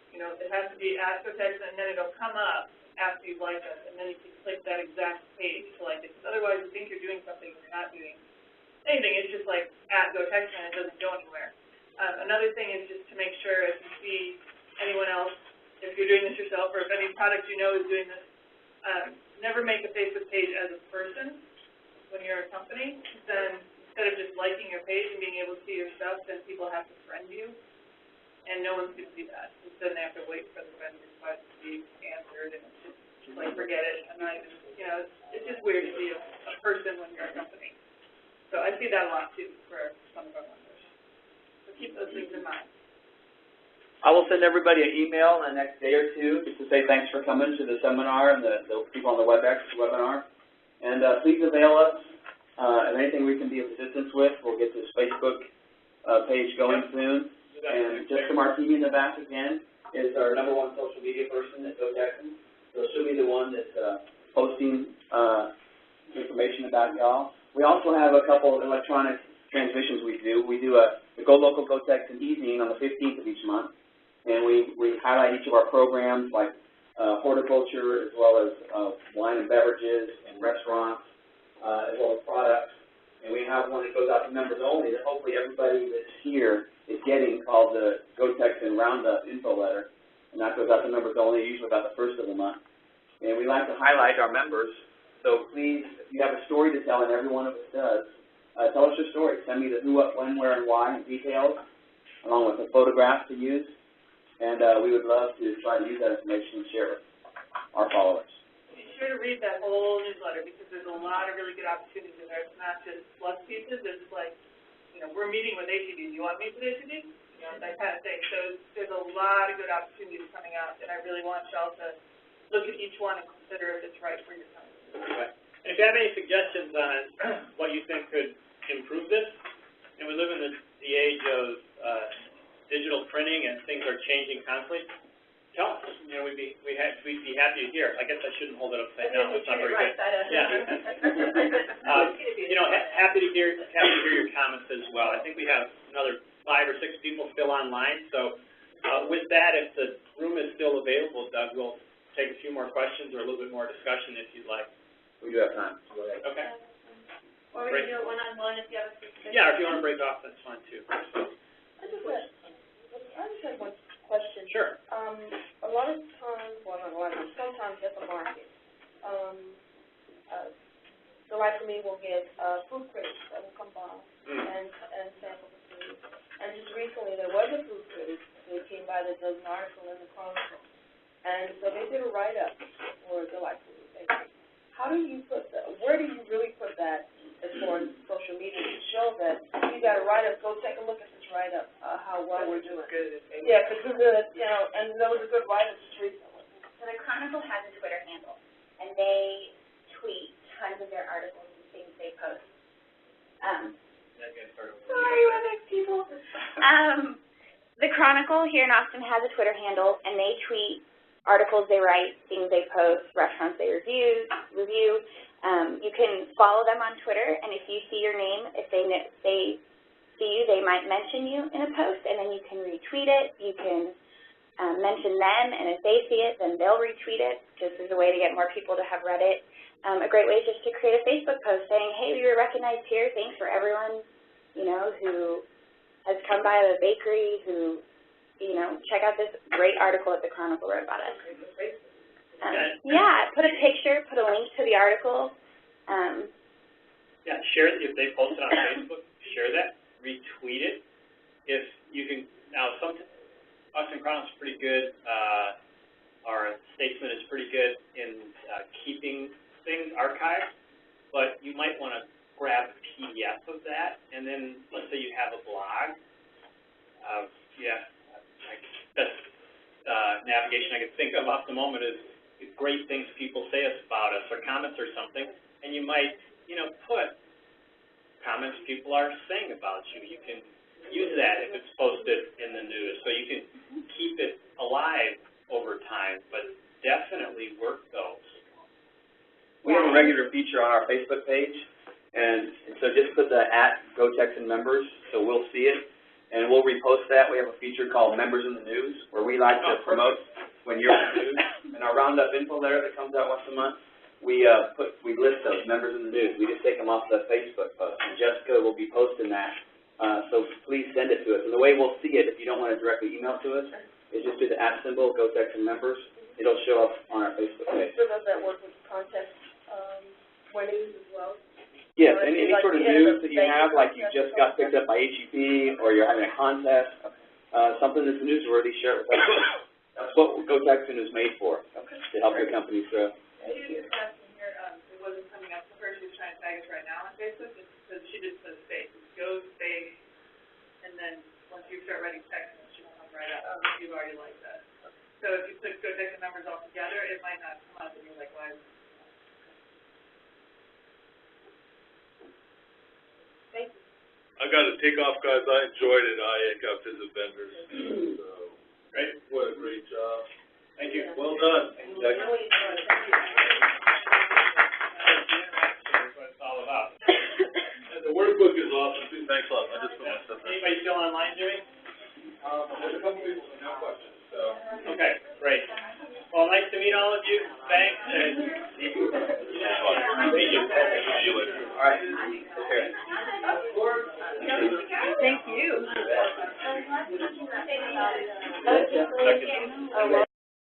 You know, it has to be at Go Texan, and then it'll come up after you've liked us, and then you can click that exact page to like it. Because otherwise you think you're doing something and you're not doing anything. It's just like at Go Texan, and it doesn't go anywhere. Another thing is just to make sure if you see anyone else, if you're doing this yourself, or if any product you know is doing this, never make a Facebook page as a person when you're a company. Then instead of just liking your page and being able to see your stuff, then people have to friend you, and no one's going to do that. Instead, they have to wait for the friend request to be answered, and it's just like, forget it. I'm not even, you know, it's just weird to be a person when you're a company. So I see that a lot too for some of our members. So keep those things in mind. I will send everybody an email in the next day or two just to say thanks for coming to the seminar and the people on the WebEx webinar. And please avail us of anything we can be of assistance with. We'll get this Facebook page going soon. And Jessica Martini in the back again is our #1 social media person at Go Texan. So she'll be the one that's posting information about y'all. We also have a couple of electronic transmissions we do. We do the Go Local, Go Texan evening on the 15th of each month. And we highlight each of our programs like horticulture as well as wine and beverages and restaurants as well as products. And we have one that goes out to members only that hopefully everybody that's here is getting called the Go Texan Roundup info letter. And that goes out to members only, usually about the first of the month. And we like to highlight our members. So please, if you have a story to tell, and every one of us does, tell us your story. Send me the who, what, when, where, and why in details, along with the photographs to use. And we would love to try to use that information and share it with our followers. Be sure to read that whole newsletter because there's a lot of really good opportunities in there. It's not just plus pieces. It's like, you know, we're meeting with ATD. Do you want to meet with ATD? You know, that kind of thing. So there's a lot of good opportunities coming out, and I really want y'all to look at each one and consider if it's right for your company. Right. And if you have any suggestions on what you think could improve this, and we live in the age of digital printing and things are changing constantly, tell us. You know, we'd be happy to hear. I guess I shouldn't hold it upside down. It's not very good. Yeah. You know, happy to hear your comments as well. I think we have another 5 or 6 people still online. So with that, if the room is still available, Doug, we'll take a few more questions or a little bit more discussion if you'd like. We do have time. Go ahead. Okay. Or we can do it one-on-one if you have a specific. Yeah, if you want to break off, that's fine too. I just have one question. Sure. A lot of times, well, not a lot of times, sometimes at the market, the like for me will get food critics that will come by and sample the food. And just recently, there was a food critic that came by that does an article in the Chronicle. And so they did a write-up for the like for me bakery. How do you put that, where do you really put that as far as social media to show that you got a write-up, go take a look at this write-up, how well we're doing. Good. Yeah, because we're good, you know, and there was a good write-up just recently. So the Chronicle has a Twitter handle, and they tweet tons of their articles and things they post. Sorry, WebEx people. The Chronicle here in Austin has a Twitter handle, and they tweet articles they write, things they post, restaurants they review. You can follow them on Twitter, and if you see your name, if they see you, they might mention you in a post, and then you can retweet it. You can mention them, and if they see it, then they'll retweet it, just as a way to get more people to have read it. A great way is just to create a Facebook post saying, hey, we were recognized here. Thanks for everyone, you know, who has come by the bakery, who, you know, check out this great article that the Chronicle wrote about us. Yeah, put a picture, put a link to the article. Yeah, share it. If they post it on Facebook, share that, retweet it. If you can, now sometimes Austin Chronicle's pretty good, our Statesman is pretty good in keeping things archived, but you might want to grab a PDF of that, and then let's say you have a blog. Best navigation I could think of off the moment is great things people say about us or comments or something, and you might, you know, put comments people are saying about you. You can use that if it's posted in the news, so you can keep it alive over time, but regular feature on our Facebook page, and so just put the @GoTexanMembers, so we'll see it, and we'll repost that. We have a feature called Members in the News, where we like to promote when you're in the news. And our Roundup info letter that comes out once a month, we list those members in the news. We just take them off the Facebook post, and Jessica will be posting that. So please send it to us. And the way we'll see it, if you don't want to directly email to us, is just do the @ GoTexanMembers. It'll show up on our Facebook page. So does that work with contest winnings as well? Yes, and any sort of news that you have, like you just got picked up by HEP, or you're having a contest, something that's newsworthy, share it with us. That's what GoTexan is made for, to help your company grow. She was asking here, it wasn't coming up for her, she's trying to tag us right now on Facebook, so she just put a space, go space, and then once you start writing text, she will come right up, you've already liked that. So if you put GoTexan numbers all together, it might not come up, and you're like, why? Thank you. I got to take off, guys. I enjoyed it. I got visit vendors. So, Great. what a great job. Thank you. Well done. That's what it's all about. And the workbook is awesome, too. Thanks a lot. I just put my stuff in. Anybody still online, Jimmy? There's a couple people with no questions, so. Okay, great. Well, nice to meet all of you. Thanks. And See you. See you later. All right. Take care. Thank you. Second.